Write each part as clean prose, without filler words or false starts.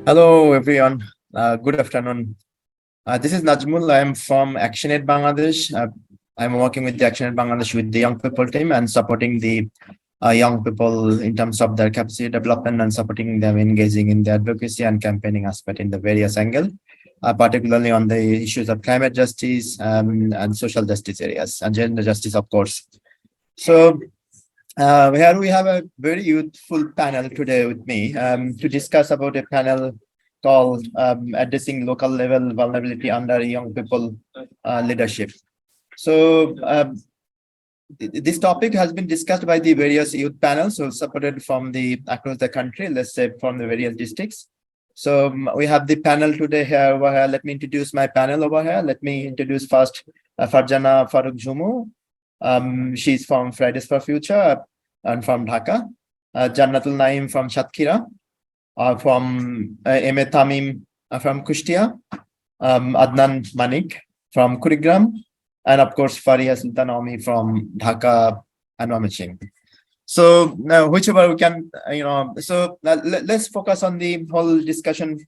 Hello, everyone. Good afternoon. This is Najmul. I am from ActionAid Bangladesh. I'm working with the ActionAid Bangladesh with the young people team and supporting the young people in terms of their capacity development and supporting them engaging in the advocacy and campaigning aspect in the various angle, particularly on the issues of climate justice and social justice areas and gender justice, of course. So here we have a very youthful panel today with me to discuss about a panel called Addressing Local Level Vulnerability Under Young People Leadership. So this topic has been discussed by the various youth panels, so supported from the across the country, let's say from the various districts. So we have the panel today here over here. Let me introduce my panel over here. Let me introduce first Farjana Farooq Jumu. She's from Fridays for Future and from Dhaka. Jannatul Naim from Shatkhira. From M.A. Tamim from Kushtia. Adnan Manik from Kurigram. And of course, Fariha Sultan Ami from Dhaka and Mamaching. So now, whichever we can, let's focus on the whole discussion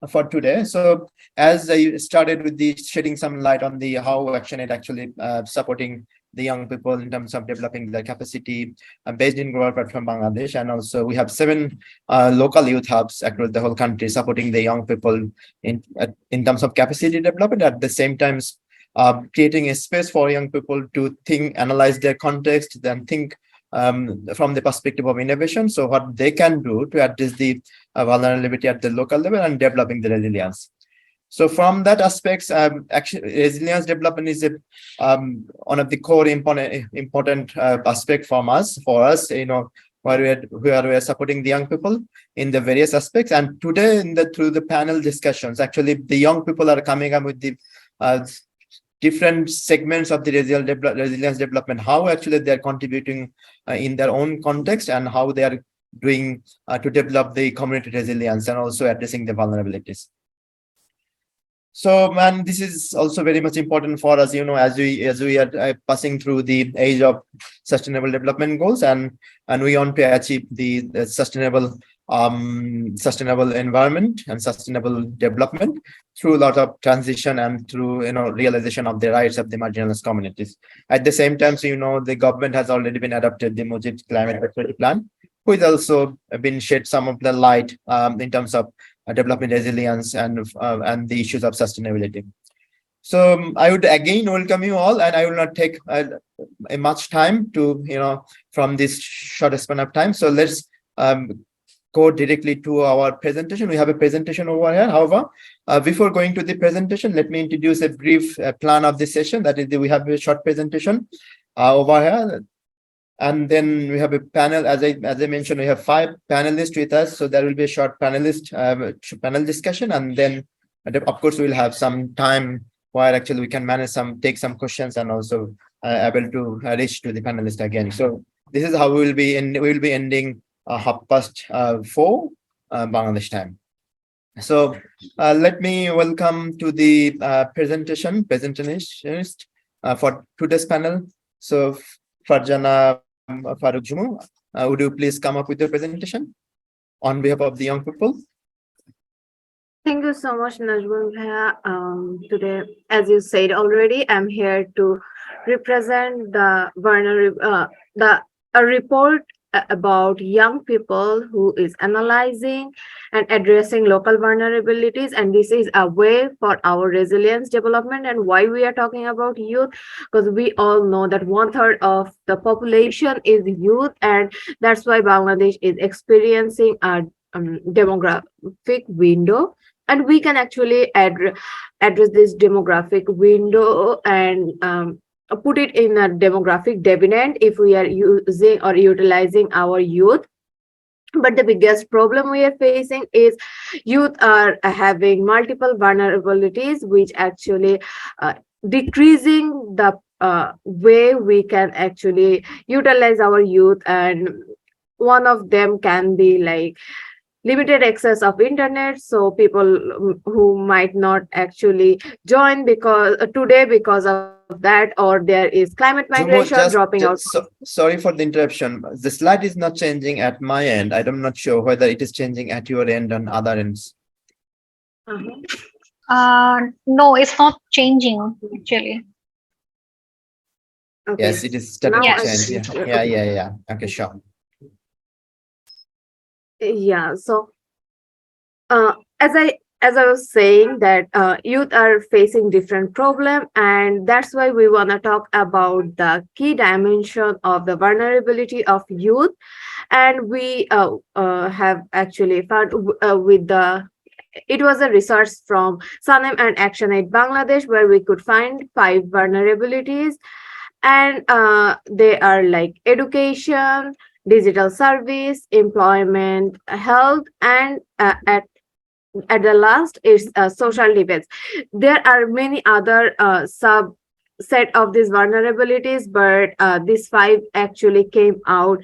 for today. So as I started with the shedding some light on the how ActionAid actually supporting the young people in terms of developing their capacity based in global platform Bangladesh, and also we have 7 local youth hubs across the whole country supporting the young people in terms of capacity development. At the same time, creating a space for young people to think, analyze their context, then think from the perspective of innovation. So what they can do to address the vulnerability at the local level and developing the resilience. So from that aspects, resilience development is one of the core important aspect for us, where we are supporting the young people in the various aspects. And today, through the panel discussions, actually the young people are coming up with the different segments of the resilience development, how actually they are contributing in their own context and how they are doing to develop the community resilience and also addressing the vulnerabilities. So, man, this is also very much important for us, as we are passing through the age of sustainable development goals, and we want to achieve the sustainable environment and sustainable development through a lot of transition and through realization of the rights of the marginalized communities. At the same time, so the government has already been adopted the Mujib Climate Facility Plan, which also been shed some of the light in terms of development resilience and the issues of sustainability. So I would again welcome you all, and I will not take much time to from this short span of time. So let's go directly to our presentation. We have a presentation over here. However, before going to the presentation, let me introduce a brief plan of this session. That is, we have a short presentation over here. And then we have a panel, as I mentioned, we have 5 panelists with us. So there will be a short panel discussion, and then of course we'll have some time where actually we can take some questions and also able to reach to the panelists again. So this is how we will be ending 4:30 Bangladesh time. So let me welcome to the presentation for today's panel. So Farjana Farooq Jumu, would you please come up with your presentation on behalf of the young people? Thank you so much, Najmul. Today, as you said already, I'm here to represent the a report about young people who is analyzing and addressing local vulnerabilities, and this is a way for our resilience development. And why we are talking about youth, because we all know that 1/3 of the population is youth, and that's why Bangladesh is experiencing a demographic window, and we can actually address this demographic window and put it in a demographic dividend if we are using or utilizing our youth. But the biggest problem we are facing is youth are having multiple vulnerabilities, which actually decreasing the way we can actually utilize our youth. And one of them can be like limited access of internet, so people who might not actually join because of that, or there is climate migration dropping out. Sorry for the interruption. The slide is not changing at my end. I'm not sure whether it is changing at your end and other ends. No, it's not changing actually. Okay. Yes, it is starting Now to I change. Yes. Yeah, think, yeah. Okay, sure. yeah. So as I was saying that youth are facing different problem, and that's why we want to talk about the key dimension of the vulnerability of youth. And we have actually found with the it was a research from Sanem and ActionAid Bangladesh, where we could find 5 vulnerabilities, and they are like education, digital service, employment, health, and at the last is social defense. There are many other subset of these vulnerabilities, but these 5 actually came out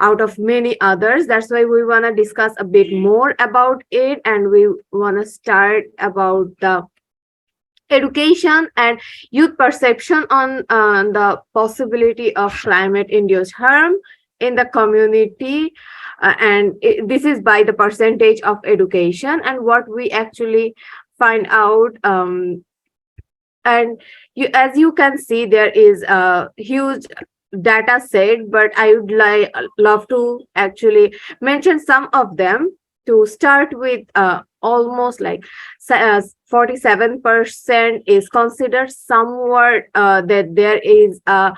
of many others. That's why we want to discuss a bit more about it, and we want to start about the education and youth perception on the possibility of climate induced harm in the community. This is by the percentage of education, and what we actually find out. And as you can see, there is a huge data set, but I would love to actually mention some of them. To start with, almost like 47% is considered somewhat that there is a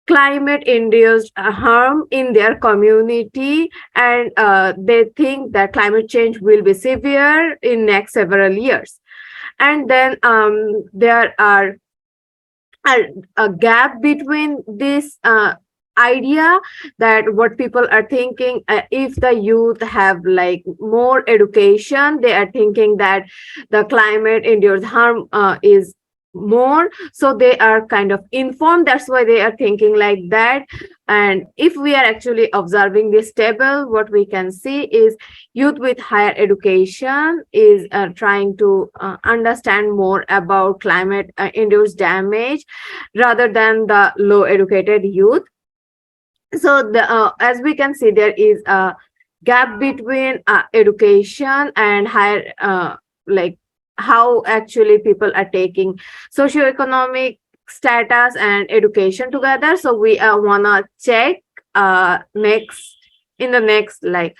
climate induced harm in their community, and they think that climate change will be severe in next several years. And then there are a, a gap between this idea that what people are thinking. If the youth have like more education, they are thinking that the climate induced harm is more, so they are kind of informed. That's why they are thinking like that. And if we are actually observing this table, what we can see is youth with higher education is trying to understand more about climate induced damage rather than the low educated youth. So as we can see, there is a gap between education and higher like how actually people are taking socioeconomic status and education together. So we want to check next in the next like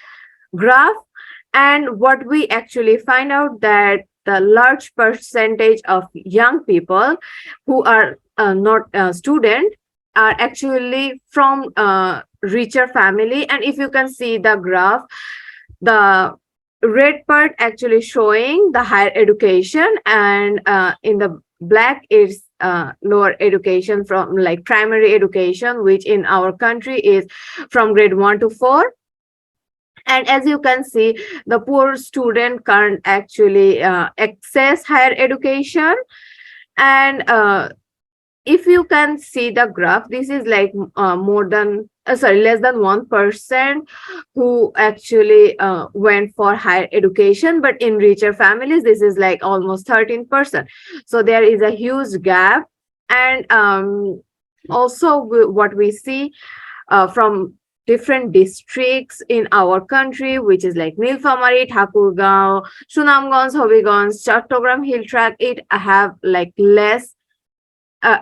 graph. And what we actually find out that the large percentage of young people who are not a student are actually from richer family. And if you can see the graph, the red part actually showing the higher education, and in the black is lower education, from like primary education, which in our country is from grade 1 to 4. And as you can see, the poor student can't actually access higher education. And if you can see the graph, this is like more than less than 1% who actually went for higher education, but in richer families this is like almost 13%. So there is a huge gap. And also what we see from different districts in our country, which is like Nilphamari, Thakurgaon, Sunamganj, Hobiganj, Chattogram Hill Tract, it have like less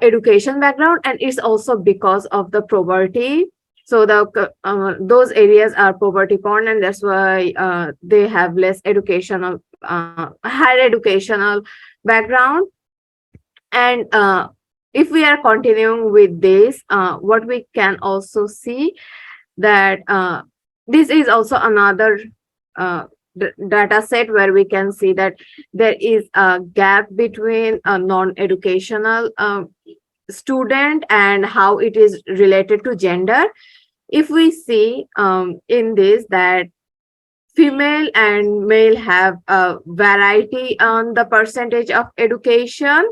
education background, and it's also because of the poverty. So those areas are poverty prone, and that's why they have less educational higher educational background. And if we are continuing with this, what we can also see that this is also another data set where we can see that there is a gap between a non-educational student and how it is related to gender. If we see in this that female and male have a variety on the percentage of education,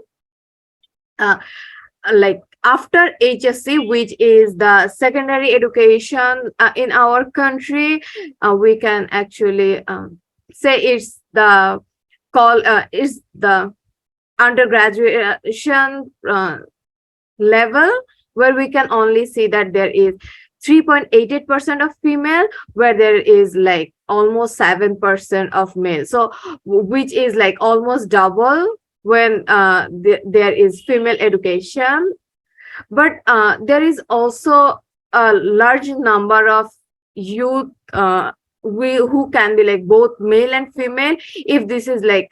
uh, like after HSC, which is the secondary education in our country, we can actually say it's the is the undergraduation level, where we can only see that there is 3.88% of female, where there is like almost 7% of male. So which is like almost double when there is female education. But there is also a large number of youth who can be like both male and female if this is like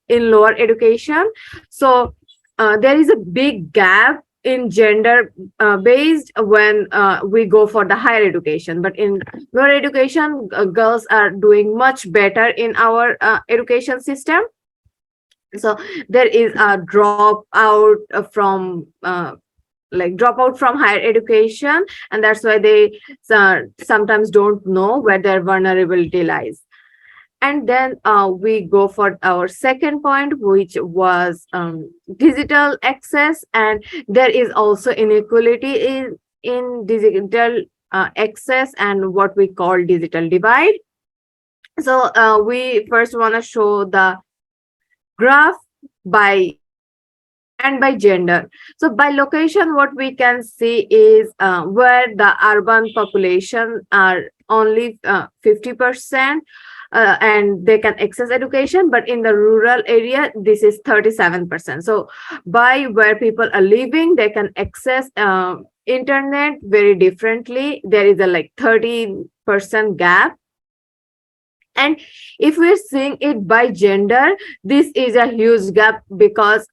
in lower education. So there is a big gap in gender based when we go for the higher education, but in lower education girls are doing much better in our education system. So there is a dropout from higher education, and that's why they sometimes don't know where their vulnerability lies. And then we go for our second point, which was digital access, and there is also inequality in digital access and what we call digital divide. So we first want to show the graph by and by gender. So by location, what we can see is where the urban population are only 50%, and they can access education, but in the rural area, this is 37%. So by where people are living, they can access internet very differently. There is a like 30% gap. And if we're seeing it by gender, this is a huge gap because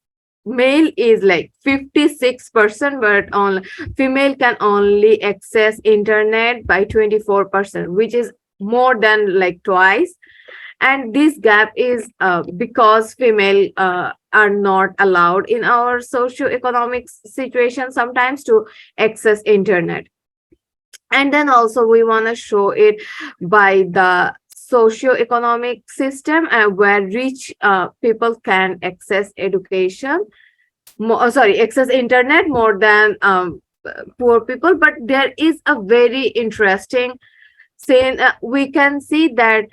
male is like 56%, but on female can only access internet by 24%, which is more than like twice. And this gap is because female are not allowed in our socio-economic situation sometimes to access internet. And then also we want to show it by the socio-economic system where rich people can access education, access internet more than poor people. But there is a very interesting saying. We can see that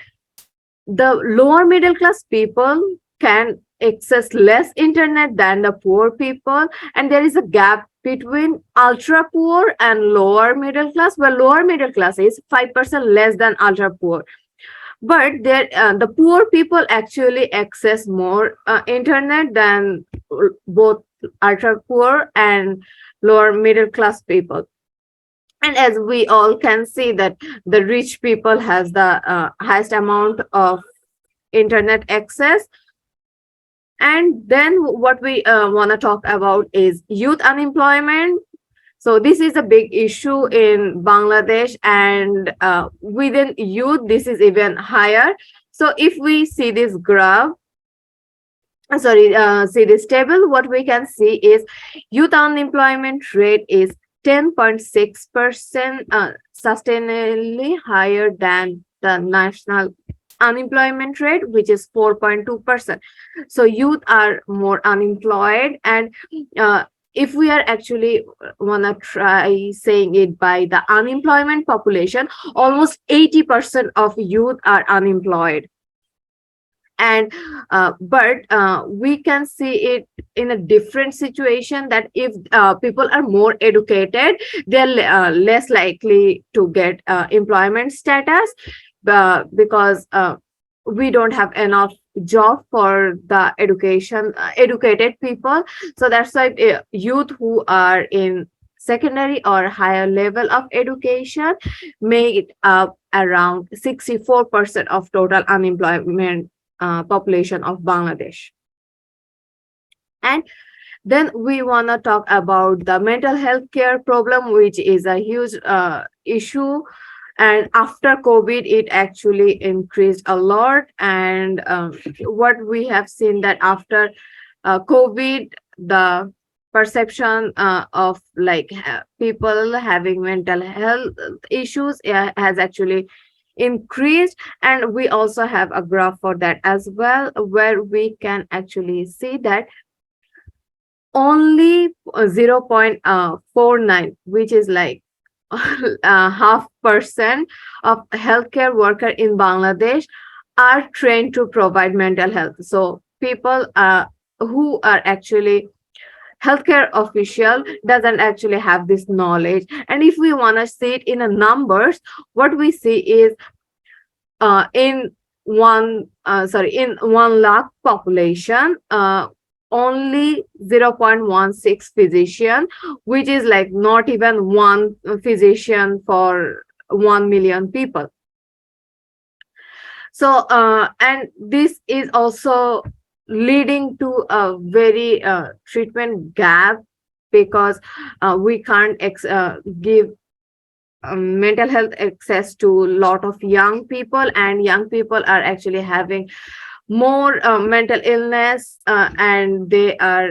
the lower middle class people can access less internet than the poor people, and there is a gap between ultra poor and lower middle class, where lower middle class is 5% less than ultra poor. But there the poor people actually access more internet than both ultra poor and lower middle class people. And as we all can see that the rich people has the highest amount of internet access. And then what we want to talk about is youth unemployment. So this is a big issue in Bangladesh, and within youth, this is even higher. So if we see this graph, see this table, what we can see is youth unemployment rate is 10.6%, sustainably higher than the national unemployment rate, which is 4.2%. So youth are more unemployed, and if we are actually want to try saying it by the unemployment population, almost 80% of youth are unemployed. And but we can see it in a different situation, that if people are more educated, they're less likely to get employment status because we don't have enough job for the educated people. So that's why youth who are in secondary or higher level of education make up around 64% of total unemployment population of Bangladesh. And then we want to talk about the mental health care problem, which is a huge issue. And after COVID, it actually increased a lot. And what we have seen that after COVID, the perception of like people having mental health issues has actually increased. And we also have a graph for that as well, where we can actually see that only 0.49, which is like 0.5% of healthcare worker in Bangladesh are trained to provide mental health. So people who are actually healthcare official doesn't actually have this knowledge. And if we want to see it in a numbers, what we see is in in 1 lakh population, only 0.16 physician, which is like not even one physician for 1 million people. So and this is also leading to a very treatment gap, because we can't give mental health access to a lot of young people, and young people are actually having more mental illness, and they are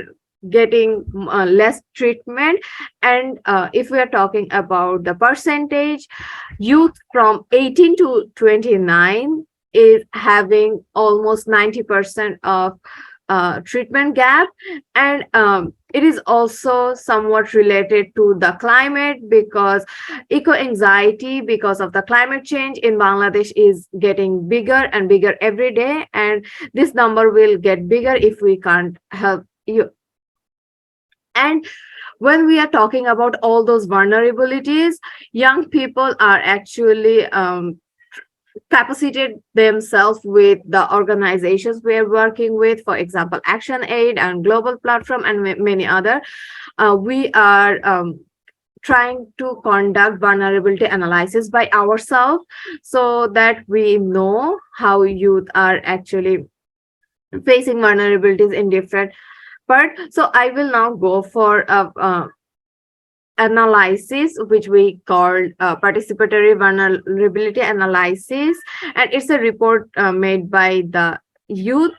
getting less treatment. And if we are talking about the percentage, youth from 18 to 29 is having almost 90% of treatment gap. And it is also somewhat related to the climate, because eco anxiety because of the climate change in Bangladesh is getting bigger and bigger every day, and this number will get bigger if we can't help you. And when we are talking about all those vulnerabilities, young people are actually capacitated themselves with the organizations we are working with, for example, ActionAid and Global Platform and many other. We are trying to conduct vulnerability analysis by ourselves, so that we know how youth are actually facing vulnerabilities in different parts. So I will now go for a analysis which we called participatory vulnerability analysis, and it's a report made by the youth.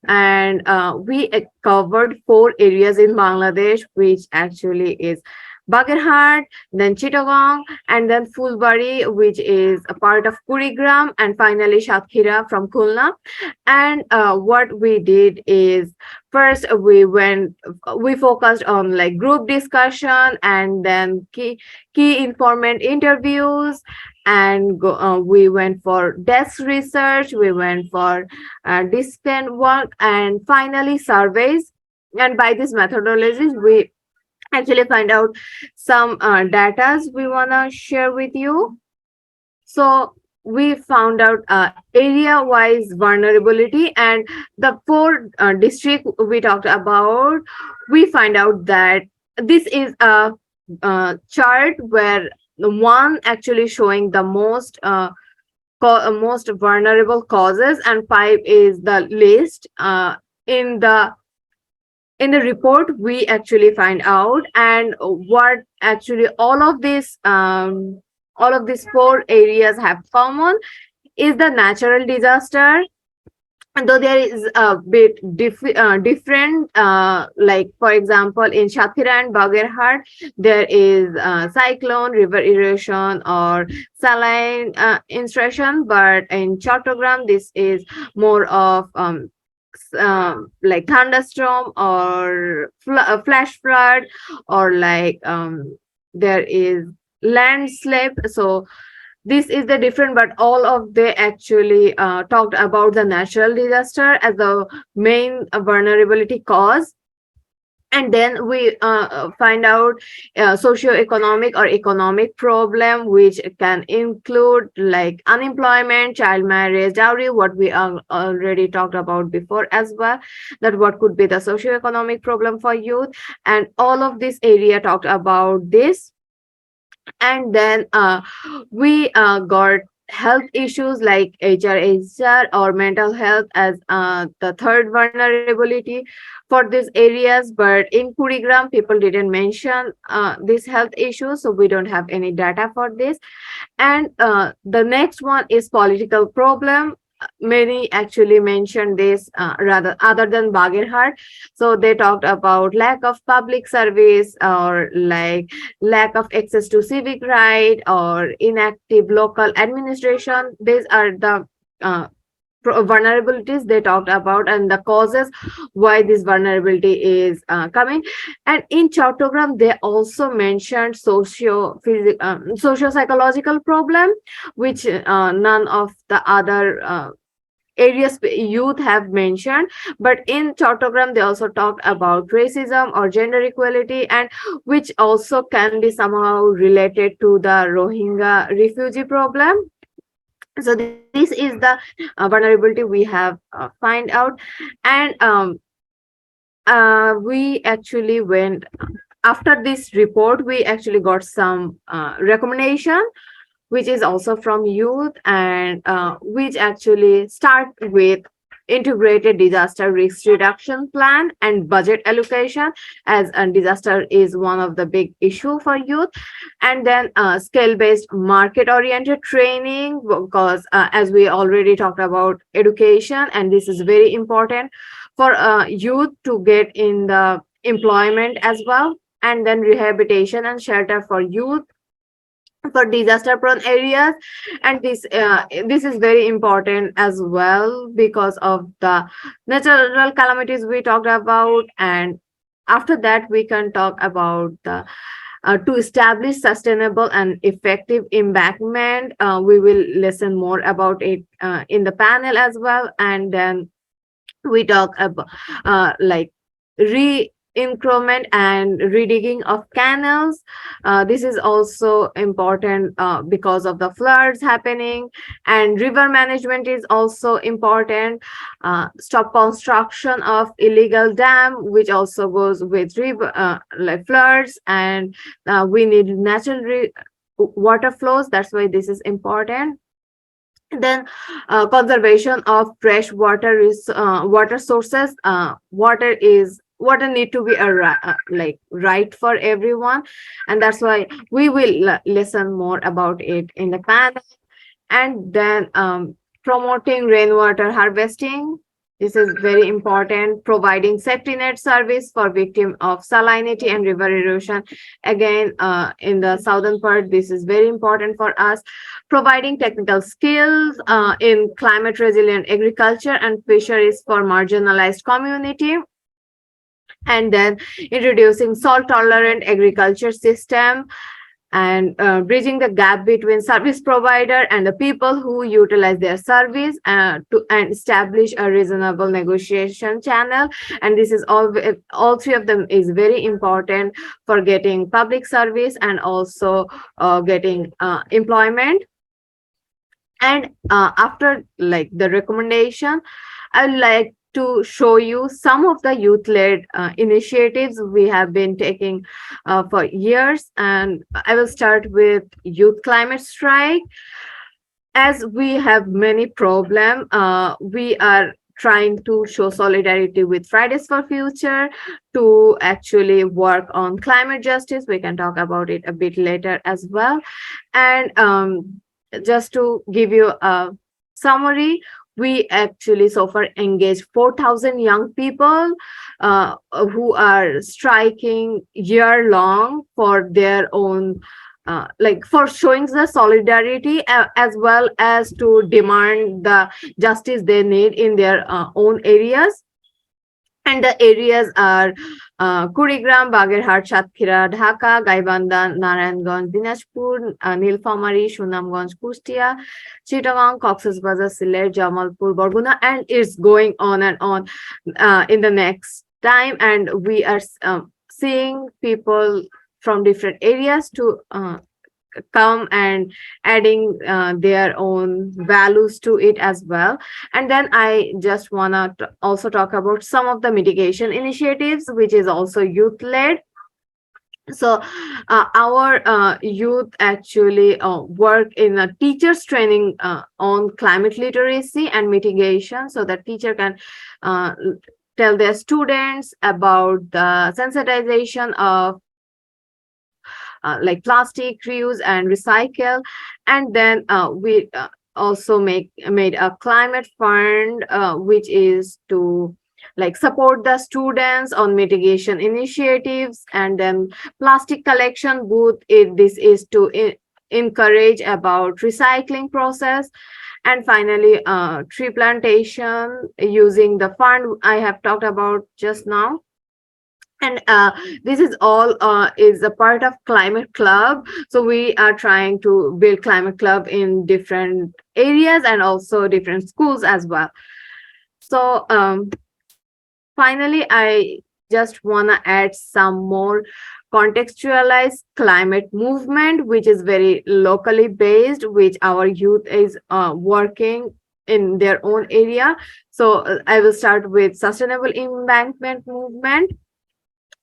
And we covered 4 areas in Bangladesh, which actually is Bagerhat, then Chittagong, and then Fulbari, which is a part of Kurigram, and finally Satkhira from Khulna. And what we did is, first we focused on like group discussion, and then key informant interviews, and we went for desk research, we went for distant work, and finally surveys. And by these methodologies, we actually find out some data we want to share with you. So we found out area wise vulnerability, and the 4 district we talked about, we find out that this is a chart where the one actually showing the most most vulnerable causes, and 5 is the least. In the report we actually find out, and what actually all of these 4 areas have common is the natural disaster. And though there is a bit different, like for example in Shatkhira and Bagerhat, there is cyclone, river erosion, or saline intrusion, but in Chattogram this is more of like thunderstorm or flash flood, or like there is landslide. So this is the different, but all of they actually talked about the natural disaster as the main vulnerability cause. And then we find out socio-economic or economic problem, which can include like unemployment, child marriage, dowry, what we already talked about before as well, that what could be the socio-economic problem for youth. And all of this area talked about this. And then we got health issues like HR or mental health as the third vulnerability for these areas. But in Kurigram, people didn't mention these health issues, so we don't have any data for this. And the next one is political problem. Many actually mentioned this rather other than Bagerhat. So they talked about lack of public service, or like lack of access to civic right, or inactive local administration. These are the vulnerabilities they talked about, and the causes why this vulnerability is coming. And in Chattogram they also mentioned socio-psychological problem, which none of the other areas youth have mentioned, but in Chattogram they also talked about racism or gender equality, and which also can be somehow related to the Rohingya refugee problem. So this is the vulnerability we have find out. And we actually went, after this report we actually got some recommendation which is also from youth, and which actually start with integrated disaster risk reduction plan and budget allocation, as a disaster is one of the big issue for youth. And then scale based market oriented training, because as we already talked about education, and this is very important for youth to get in the employment as well. And then rehabilitation and shelter for youth for disaster prone areas. And this is very important as well because of the natural calamities we talked about. And after that we can talk about the to establish sustainable and effective embankment. We will listen more about it in the panel as well. And then we talk about like re-increment and redigging of canals. This is also important because of the floods happening, and river management is also important. Stop construction of illegal dam, which also goes with river like floods. And we need natural water flows, that's why this is important. Then conservation of fresh water is water sources. Water need to be like right for everyone, and that's why we will listen more about it in the panel. And then promoting rainwater harvesting, this is very important. Providing safety net service for victim of salinity and river erosion, again in the southern part this is very important for us. Providing technical skills in climate resilient agriculture and fisheries for marginalized community. And then introducing salt tolerant agriculture system, and bridging the gap between service provider and the people who utilize their service, and establish a reasonable negotiation channel. And this is all three of them is very important for getting public service and also getting employment. And after like the recommendation, I would like to show you some of the youth-led initiatives we have been taking for years. And I will start with youth climate strike. As we have many problems, we are trying to show solidarity with Fridays for Future to actually work on climate justice. We can talk about it a bit later as well. And just to give you a summary, we actually so far engaged 4,000 young people who are striking year long for their own like for showing the solidarity as well as to demand the justice they need in their own areas. And the areas are Kurigram, Bagherhat, Satkhira, Dhaka, Gaibandha, Narayanganj, Dinajpur, Nilphamari, Sunamganj, Kustia, Chittagong, Cox's Bazar, Sylhet, Jamalpur, Barguna, and it's going on and on in the next time. And we are seeing people from different areas to come and adding their own values to it as well. And then I just want to also talk about some of the mitigation initiatives which is also youth led. So our youth actually work in a teachers training on climate literacy and mitigation, so that teacher can tell their students about the sensitization of like plastic, reuse and recycle. And then we also made a climate fund which is to like support the students on mitigation initiatives. And then plastic collection booth, this is to encourage about recycling process. And finally tree plantation using the fund I have talked about just now. And this is all is a part of climate club. So we are trying to build climate club in different areas and also different schools as well. So finally, I just want to add some more contextualized climate movement, which is very locally based, which our youth is working in their own area. So I will start with sustainable embankment movement,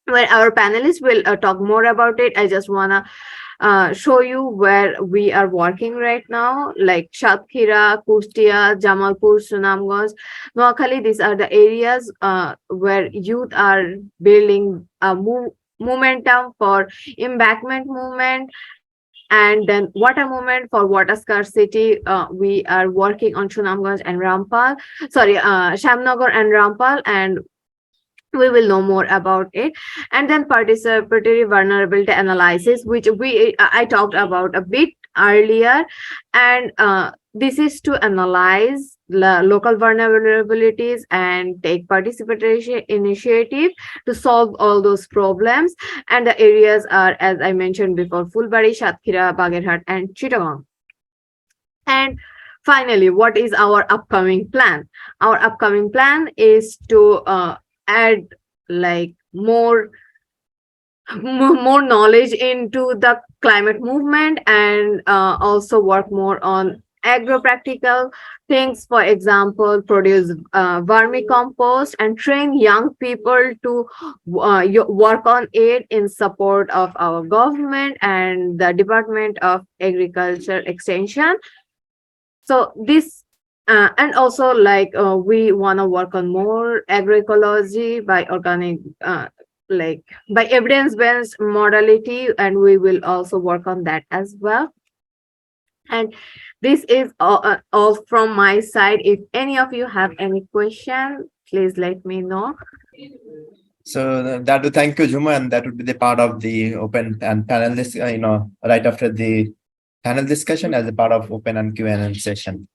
where our panelists will talk more about it. I just want to show you where we are working right now, like Shatkhira, Kustia, Jamalpur, Sunamganj, Noakhali. These are the areas where youth are building a momentum for embankment movement, and then water movement for water scarcity. We are working on Sunamganj and Rampal, sorry, Shamnagar and Rampal, and we will know more about it. And then participatory vulnerability analysis, which I talked about a bit earlier. And this is to analyze local vulnerabilities and take participatory initiative to solve all those problems. And the areas are, as I mentioned before, Fulbari, Shatkhira, Bagherhat, and Chittagong. And finally, what is our upcoming plan? Our upcoming plan is to add like more knowledge into the climate movement, and also work more on agro-practical things. For example, produce vermicompost and train young people to work on it in support of our government and the Department of Agriculture Extension. So this and also we want to work on more agroecology by organic like by evidence-based modality, and we will also work on that as well. And this is all from my side. If any of you have any question, please let me know. So that would thank you, Juma, and that would be the part of the open and panel right after the panel discussion as a part of open and Q&A session.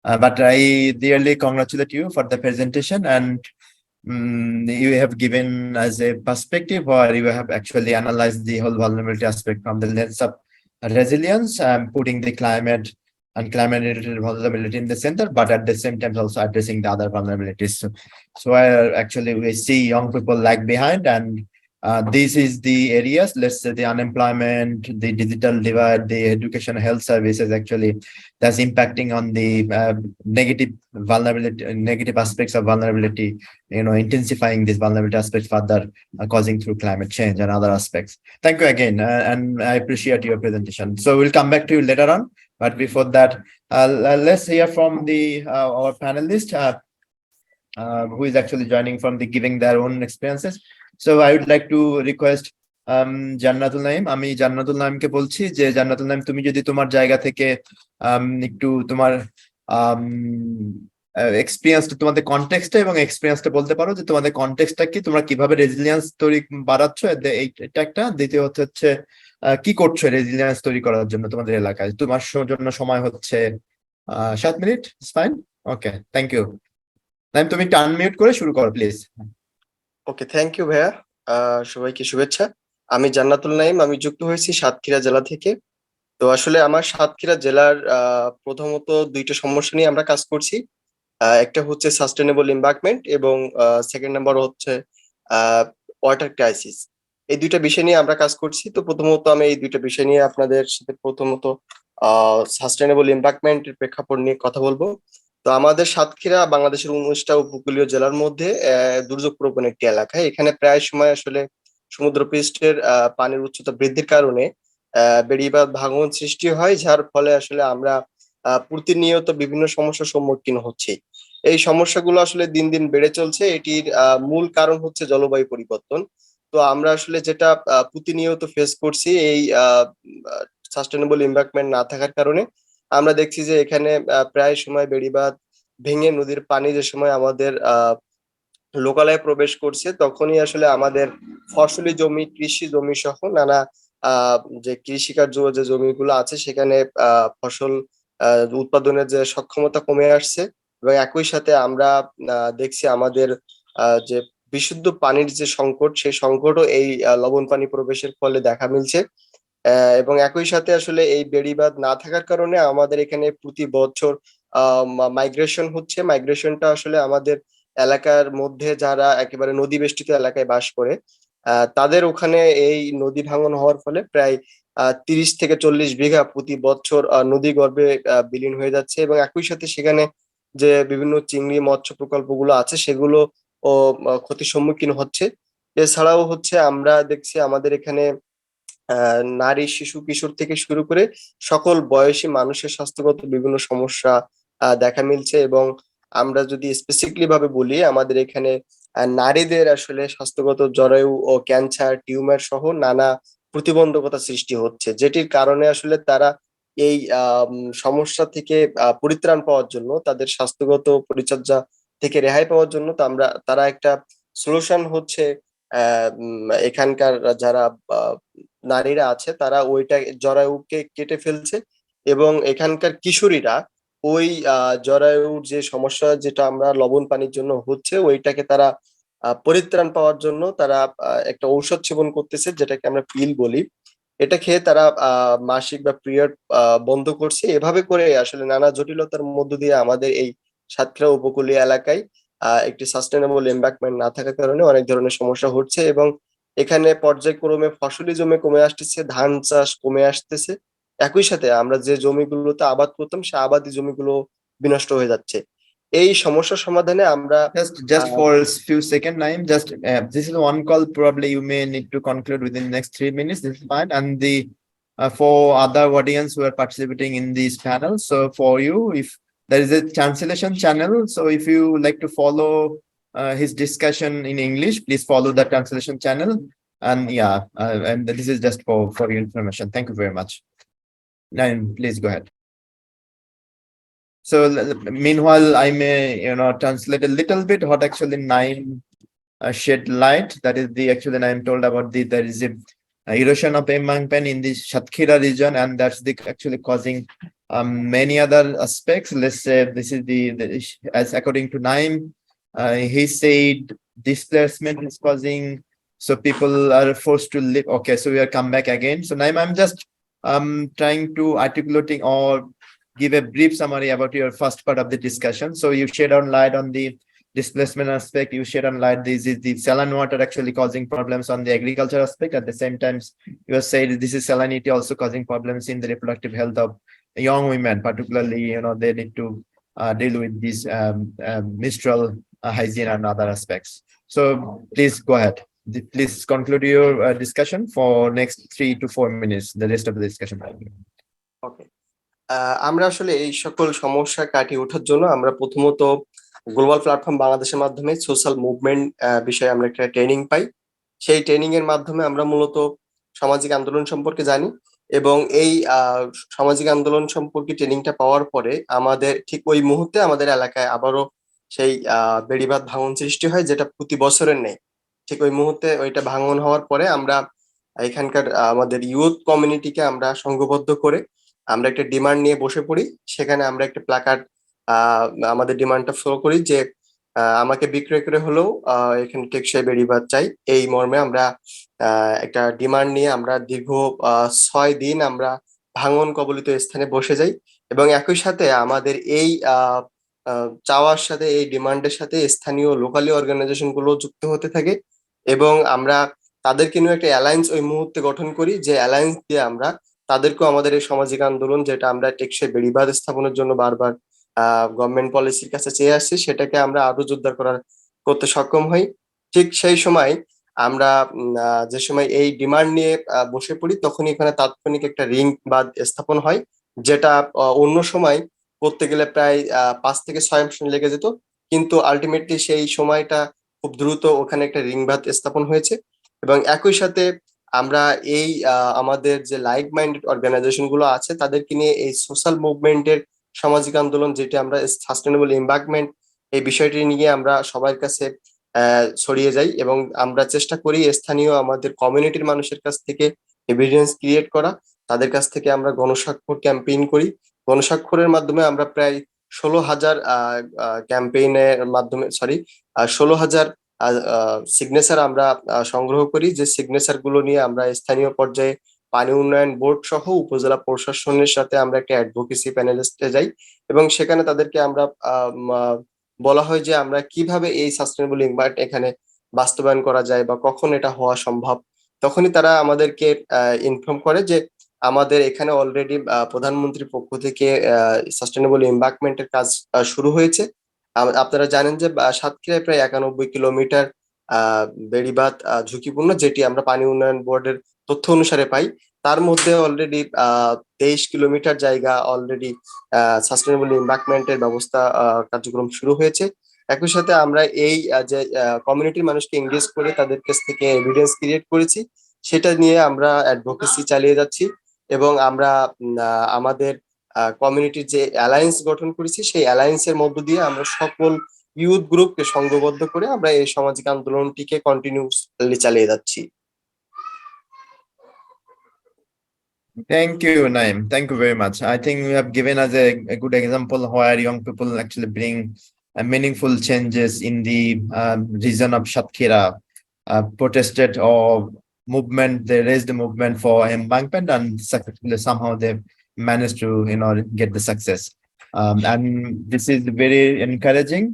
But I really congratulate you for the presentation, and you have given as a perspective where you have actually analyzed the whole vulnerability aspect from the lens of resilience, putting the climate and climate-related vulnerability in the center, but at the same time also addressing the other vulnerabilities. So actually we see young people lag behind, and this is the areas, let's say the unemployment, the digital divide, the education, health services, actually that's impacting on the negative vulnerability, negative aspects of vulnerability, intensifying these vulnerability aspects further, causing through climate change and other aspects. Thank you again, and I appreciate your presentation. So we'll come back to you later on, but before that, let's hear from the our panelists who is actually joining from the giving their own experiences. So I would like to request জান্নাতুল নাইম, আমি জান্নাতুল নাইমকে বলছি যে জান্নাতুল নাইম, তুমি যদি তোমার জায়গা থেকে একটু তোমার এক্সপিরিয়েন্সটা, তোমাদের কনটেক্সটটা এবং এক্সপিরিয়েন্সটা বলতে পারো, যে তোমাদের কনটেক্সটটা কি, তোমরা কিভাবে রেজিলিয়েন্স তৈরি বাড়াচ্ছ, এটা একটা। দ্বিতীয় হচ্ছে কি করছো রেজিলিয়েন্স তৈরি করার জন্য তোমাদের এলাকায়। তোমার জন্য সময় হচ্ছে 7 minute. Fine, okay, thank you. Naim, তুমি আনমিউট করে শুরু করো প্লিজ। ওকে, থ্যাংক ইউ ভাইয়া। সবাইকে শুভেচ্ছা। আমি জান্নাতুল নাইম, আমি যুক্ত হয়েছি সাতক্ষীরা জেলা থেকে। তো আসলে আমার সাতক্ষীরা জেলার প্রথমত দুইটা সমস্যা নিয়ে আমরা কাজ করছি। একটা হচ্ছে সাস্টেনেবল এমবাঙ্কমেন্ট এবং সেকেন্ড নাম্বার হচ্ছে ওয়াটার ক্রাইসিস। এই দুইটা বিষয় নিয়ে আমরা কাজ করছি। তো প্রথমত আমি এই দুইটা বিষয় নিয়ে আপনাদের সাথে প্রথমত সাস্টেনেবল এমবাঙ্কমেন্টের প্রেক্ষাপট নিয়ে কথা বলবো। তো আমাদের সাতক্ষীরা বাংলাদেশের 19টা উপকূলীয় জেলার মধ্যে দুর্যোগ প্রবণ একটি এলাকা। এখানে প্রায় সময় আসলে সমুদ্রপৃষ্ঠের পানির উচ্চতা বৃদ্ধির কারণে বেড়িবাঁধ ভাঙন সৃষ্টি হয়, যার ফলে আসলে আমরা প্রতিনিয়ত বিভিন্ন সমস্যার সম্মুখীন হচ্ছি। এই সমস্যাগুলো আসলে দিন দিন বেড়ে চলছে। এটির মূল কারণ হচ্ছে জলবায়ু পরিবর্তন। তো আমরা আসলে যেটা প্রতিনিয়ত ফেস করছি, এই সাস্টেনেবল এমবাঙ্কমেন্ট না থাকার কারণে আমরা দেখছি যে এখানে প্রায় সময় বেড়িবাঁধ ভেঙে নদীর পানি যে সময় আমাদের লোকালয়ে প্রবেশ করছে, তখনই আসলে আমাদের ফসলি জমি, কৃষি জমি সহ নানা যে কৃষিকার্য যে জমিগুলো আছে সেখানে ফসল উৎপাদনের যে সক্ষমতা কমে আসছে। এবং একই সাথে আমরা দেখছি আমাদের যে বিশুদ্ধ পানির যে সংকট, সেই সংকটও এই লবণ পানি প্রবেশের ফলে দেখা মিলছে। এবং একই সাথে আসলে এই বেড়িবাঁধ না থাকার কারণে আমাদের এখানে প্রতি বছর মাইগ্রেশন হচ্ছে। মাইগ্রেশনটা আসলে আমাদের এলাকার মধ্যে যারা একেবারে নদী বেষ্টিত এলাকায় বাস করে, তাদের ওখানে এই নদী ভাঙন হওয়ার ফলে প্রায় 30 থেকে 40 বিঘা প্রতি বছর নদী গর্ভে বিলীন হয়ে যাচ্ছে। এবং একই সাথে সেখানে যে বিভিন্ন চিংড়ি মৎস্য প্রকল্পগুলো আছে সেগুলো ও ক্ষতির সম্মুখীন হচ্ছে। এছাড়াও হচ্ছে আমরা দেখছি আমাদের এখানে নারী, শিশু, কিশোর থেকে শুরু করে সকল বয়সী মানুষের স্বাস্থ্যগত বিভিন্ন সমস্যা দেখা মিলছে। এবং আমরা যদি স্পেসিফিকলি ভাবে বলি, আমাদের এখানে নারীদের আসলে স্বাস্থ্যগত জরায়ু ও ক্যান্সার, টিউমার সহ নানা প্রতিবন্ধকতা সৃষ্টি হচ্ছে, যেটির কারণে আসলে তারা এই সমস্যা থেকে পরিত্রাণ পাওয়ার জন্য, তাদের স্বাস্থ্যগত পরিচর্যা থেকে রেহাই পাওয়ার জন্য তারা একটা সলিউশন হচ্ছে এখানকার যারা নারীরা আছে তারা ওইটা জরায়ুকে কেটে ফেলছে। এবং এখানকার কিশোরীরা ওই জরায়ুর যে সমস্যা যেটা আমরা লবণ পানির জন্য হচ্ছে, ওইটাকে তারা পরিত্রাণ পাওয়ার জন্য তারা একটা ঔষধ সেবন করতেছে, যেটাকে আমরা পিল বলি। এটা খেয়ে তারা মাসিক বা পিরিয়ড বন্ধ করছে। এভাবে করে আসলে নানা জটিলতার মধ্য দিয়ে আমাদের এই সাতক্ষীরা উপকূলীয় এলাকায় একটি সাস্টেনেবল এনভায়রনমেন্ট না থাকার কারণে অনেক ধরনের সমস্যা হচ্ছে। এবং এখানে পর্যায়ক্রমে ফসলি জমি কমে আসতেছে, ধান চাষ কমে আসতেছে। একই সাথে আমরা যে জমিগুলোতে আবাদ করতাম সে আবাদি জমিগুলো বিনষ্ট হয়ে যাচ্ছে। এই সমস্যার সমাধানে আমরা Just for a few seconds, Naeem, just this is one call. Probably you may need to conclude within the next 3 minutes. This is fine. And the for other audience who are participating in this panel, so for you, if there is a translation channel, so if you like to follow his discussion in English, please follow the translation channel. And yeah, and this is just for your information. Thank you very much. Naeem, please go ahead. So meanwhile, I may translate a little bit what actually Naeem shed light. That is actually I'm told about there is a erosion of embankment in the Satkhira region, and that's actually causing many other aspects. Let's say this is as according to Naeem, he said displacement is causing, so people are forced to live. Okay, so we are come back again. So Naeem, I'm just trying to articulating or give a brief summary about your first part of the discussion. So you shed on light on the displacement aspect, you shed on light the saline water actually causing problems on the agriculture aspect. At the same time, you have said this is salinity also causing problems in the reproductive health of young women, particularly they need to deal with this menstrual hygiene and other aspects. So please go ahead. Please conclude your discussion for next 3 to 4 minutes, the rest of the discussion. ওকে, আমরা আসলে এই সকল সমস্যা কাটিয়ে ওঠার জন্য আমরা প্রথমত গ্লোবাল প্ল্যাটফর্ম বাংলাদেশের মাধ্যমে সোশ্যাল মুভমেন্ট বিষয়ে আমরা একটা ট্রেনিং পাই। সেই ট্রেনিং এর মাধ্যমে আমরা মূলত সামাজিক আন্দোলন সম্পর্কে জানি। এবং এই সামাজিক আন্দোলন সম্পর্কে ট্রেনিংটা পাওয়ার পরে আমাদের ঠিক ওই মুহূর্তে আমাদের এলাকায় আবারও সেই বেড়িবাঁধ ভাঙন সৃষ্টি হয়, যেটা প্রতি বছরের নেই। ঠিক ওই মুহূর্তে ওইটা ভাঙন হওয়ার পরে আমরা এখানকার আমাদের ইউথ কমিউনিটিকে আমরা সংঘবদ্ধ করে আমরা একটা ডিমান্ড নিয়ে বসে পড়ি। সেখানে আমরা একটা প্ল্যাকার্ড আমাদের ডিমান্ডটা ফ্লো করি যে আমাকে বিক্রয় করে হলেও এখানে টেকসই বেড়িবাঁধ চাই। এই মর্মে আমরা একটা ডিমান্ড নিয়ে আমরা দীর্ঘ 6 দিন আমরা ভাঙন কবলিত স্থানে বসে যাই। এবং একই সাথে আমাদের এই চাওয়ার সাথে, এই ডিমান্ডের সাথে স্থানীয় লোকালি অর্গানাইজেশন গুলো যুক্ত হতে থাকে। এবং আমরা তাদেরকে নিয়ে একটা অ্যালায়েন্স ওই মুহূর্তে গঠন করি, যে অ্যালায়েন্স দিয়ে আমরা তাদেরকেও আমাদের এই সামাজিক আন্দোলন, যেটা আমরা টেকসই বেড়িবাঁধ স্থাপনের জন্য বারবার গভর্নমেন্ট পলিসির কাছে চেয়ে আসছি, সেটাকে আমরা আরো জোরদার করতে সক্ষম হই। ঠিক সেই সময় আমরা যে সময় এই ডিমান্ড নিয়ে বসে পড়ি, তখন এখানে তাৎক্ষণিক একটা রিং বাঁধ স্থাপন হয়, যেটা অন্য সময় করতে গেলে প্রায় 5 থেকে 6 মাস লেগে যেত। কিন্তু আলটিমেটলি সেই সময়টা খুব দ্রুত ওখানে একটা রিং বাঁধ স্থাপন হয়েছে। এবং একই সাথে আমরা এই আমাদের যে লাইক মাইন্ডেড অর্গানাইজেশন গুলো আছে তাদেরকে নিয়ে এই সোশ্যাল মুভমেন্টের সামাজিক আন্দোলন, যেটা আমরা সাস্টেনেবল এনভায়রনমেন্ট, এই বিষয়টি নিয়ে আমরা সবার কাছে ছড়িয়ে যাই। এবং আমরা চেষ্টা করি স্থানীয় আমাদের কমিউনিটির মানুষের কাছ থেকে এভিডেন্স ক্রিয়েট করা। তাদের কাছ থেকে আমরা গণস্বাক্ষর ক্যাম্পেইন করি। গণস্বাক্ষরের মাধ্যমে আমরা প্রায় 16,000 ক্যাম্পেইনের মাধ্যমে 16,000 সিগনেচার আমরা সংগ্রহ করি, যে সিগনেচার গুলো নিয়ে আমরা স্থানীয় পর্যায়ে পানি উন্নয়ন বোর্ড সহ উপজেলা প্রশাসনের সাথে আমরা একটা অ্যাডভোকেসি প্যানেলিস্টে যাই, এবং সেখানে তাদেরকে আমরা বলা হয় যে আমরা কিভাবে এই সাস্টেনেবল ইম্প্যাক্ট এখানে বাস্তবায়ন করা যায় বা কখন এটা হওয়া সম্ভব। তখনই তারা আমাদেরকে ইনফর্ম করে যে আমাদের এখানে অলরেডি প্রধানমন্ত্রীর পক্ষ থেকে সাস্টেনেবল এমবাঙ্কমেন্টের কাজ শুরু হয়েছে। আপনারা জানেন যে সাতক্ষীরায় প্রায় 91 কিলোমিটার বেড়িবাঁধ ঝুঁকিপূর্ণ, যেটি আমরা পানি উন্নয়ন বোর্ডের তথ্য অনুসারে পাই। তার মধ্যে অলরেডি 23 কিলোমিটার জায়গা অলরেডি সাস্টেনেবল এমবাঙ্কমেন্টের ব্যবস্থা কার্যক্রম শুরু হয়েছে। একই সাথে আমরা এই যে কমিউনিটির মানুষকে এঙ্গেজ করে তাদের কাছ থেকে এভিডেন্স ক্রিয়েট করেছি, সেটা নিয়ে আমরা অ্যাডভোকেসি চালিয়ে যাচ্ছি, এবং আমরা আমাদের কমিউনিটির যে অ্যালায়েন্স গঠন করেছি, সেই অ্যালায়েন্সের মধ্য দিয়ে আমরা সকল ইউথ গ্রুপকে সংঘবদ্ধ করে আমরা এই সামাজিক আন্দোলনটিকে কন্টিনিউসলি চালিয়ে যাচ্ছি। Thank you, Naim. Thank you very much. I think you have given us a good example where young people actually bring meaningful changes in the region of Satkira, protested or movement. They raised the movement for embankment, and successfully somehow they managed to, get the success. And this is very encouraging.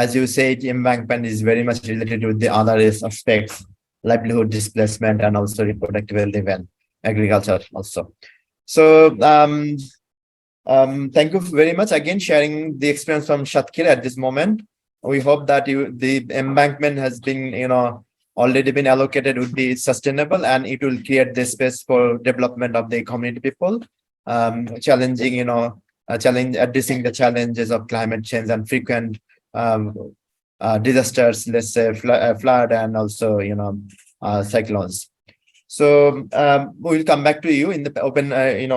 As you said, embankment is very much related with the other aspects, livelihood displacement, and also reproductive health and agriculture also. So thank you very much again sharing the experience from Satkira at this moment. We hope that the embankment has been, already been allocated would be sustainable, and it will create the space for development of the community people, challenging, addressing the challenges of climate change and frequent disasters, let's say flood and also, cyclones. So we'll come back to you in the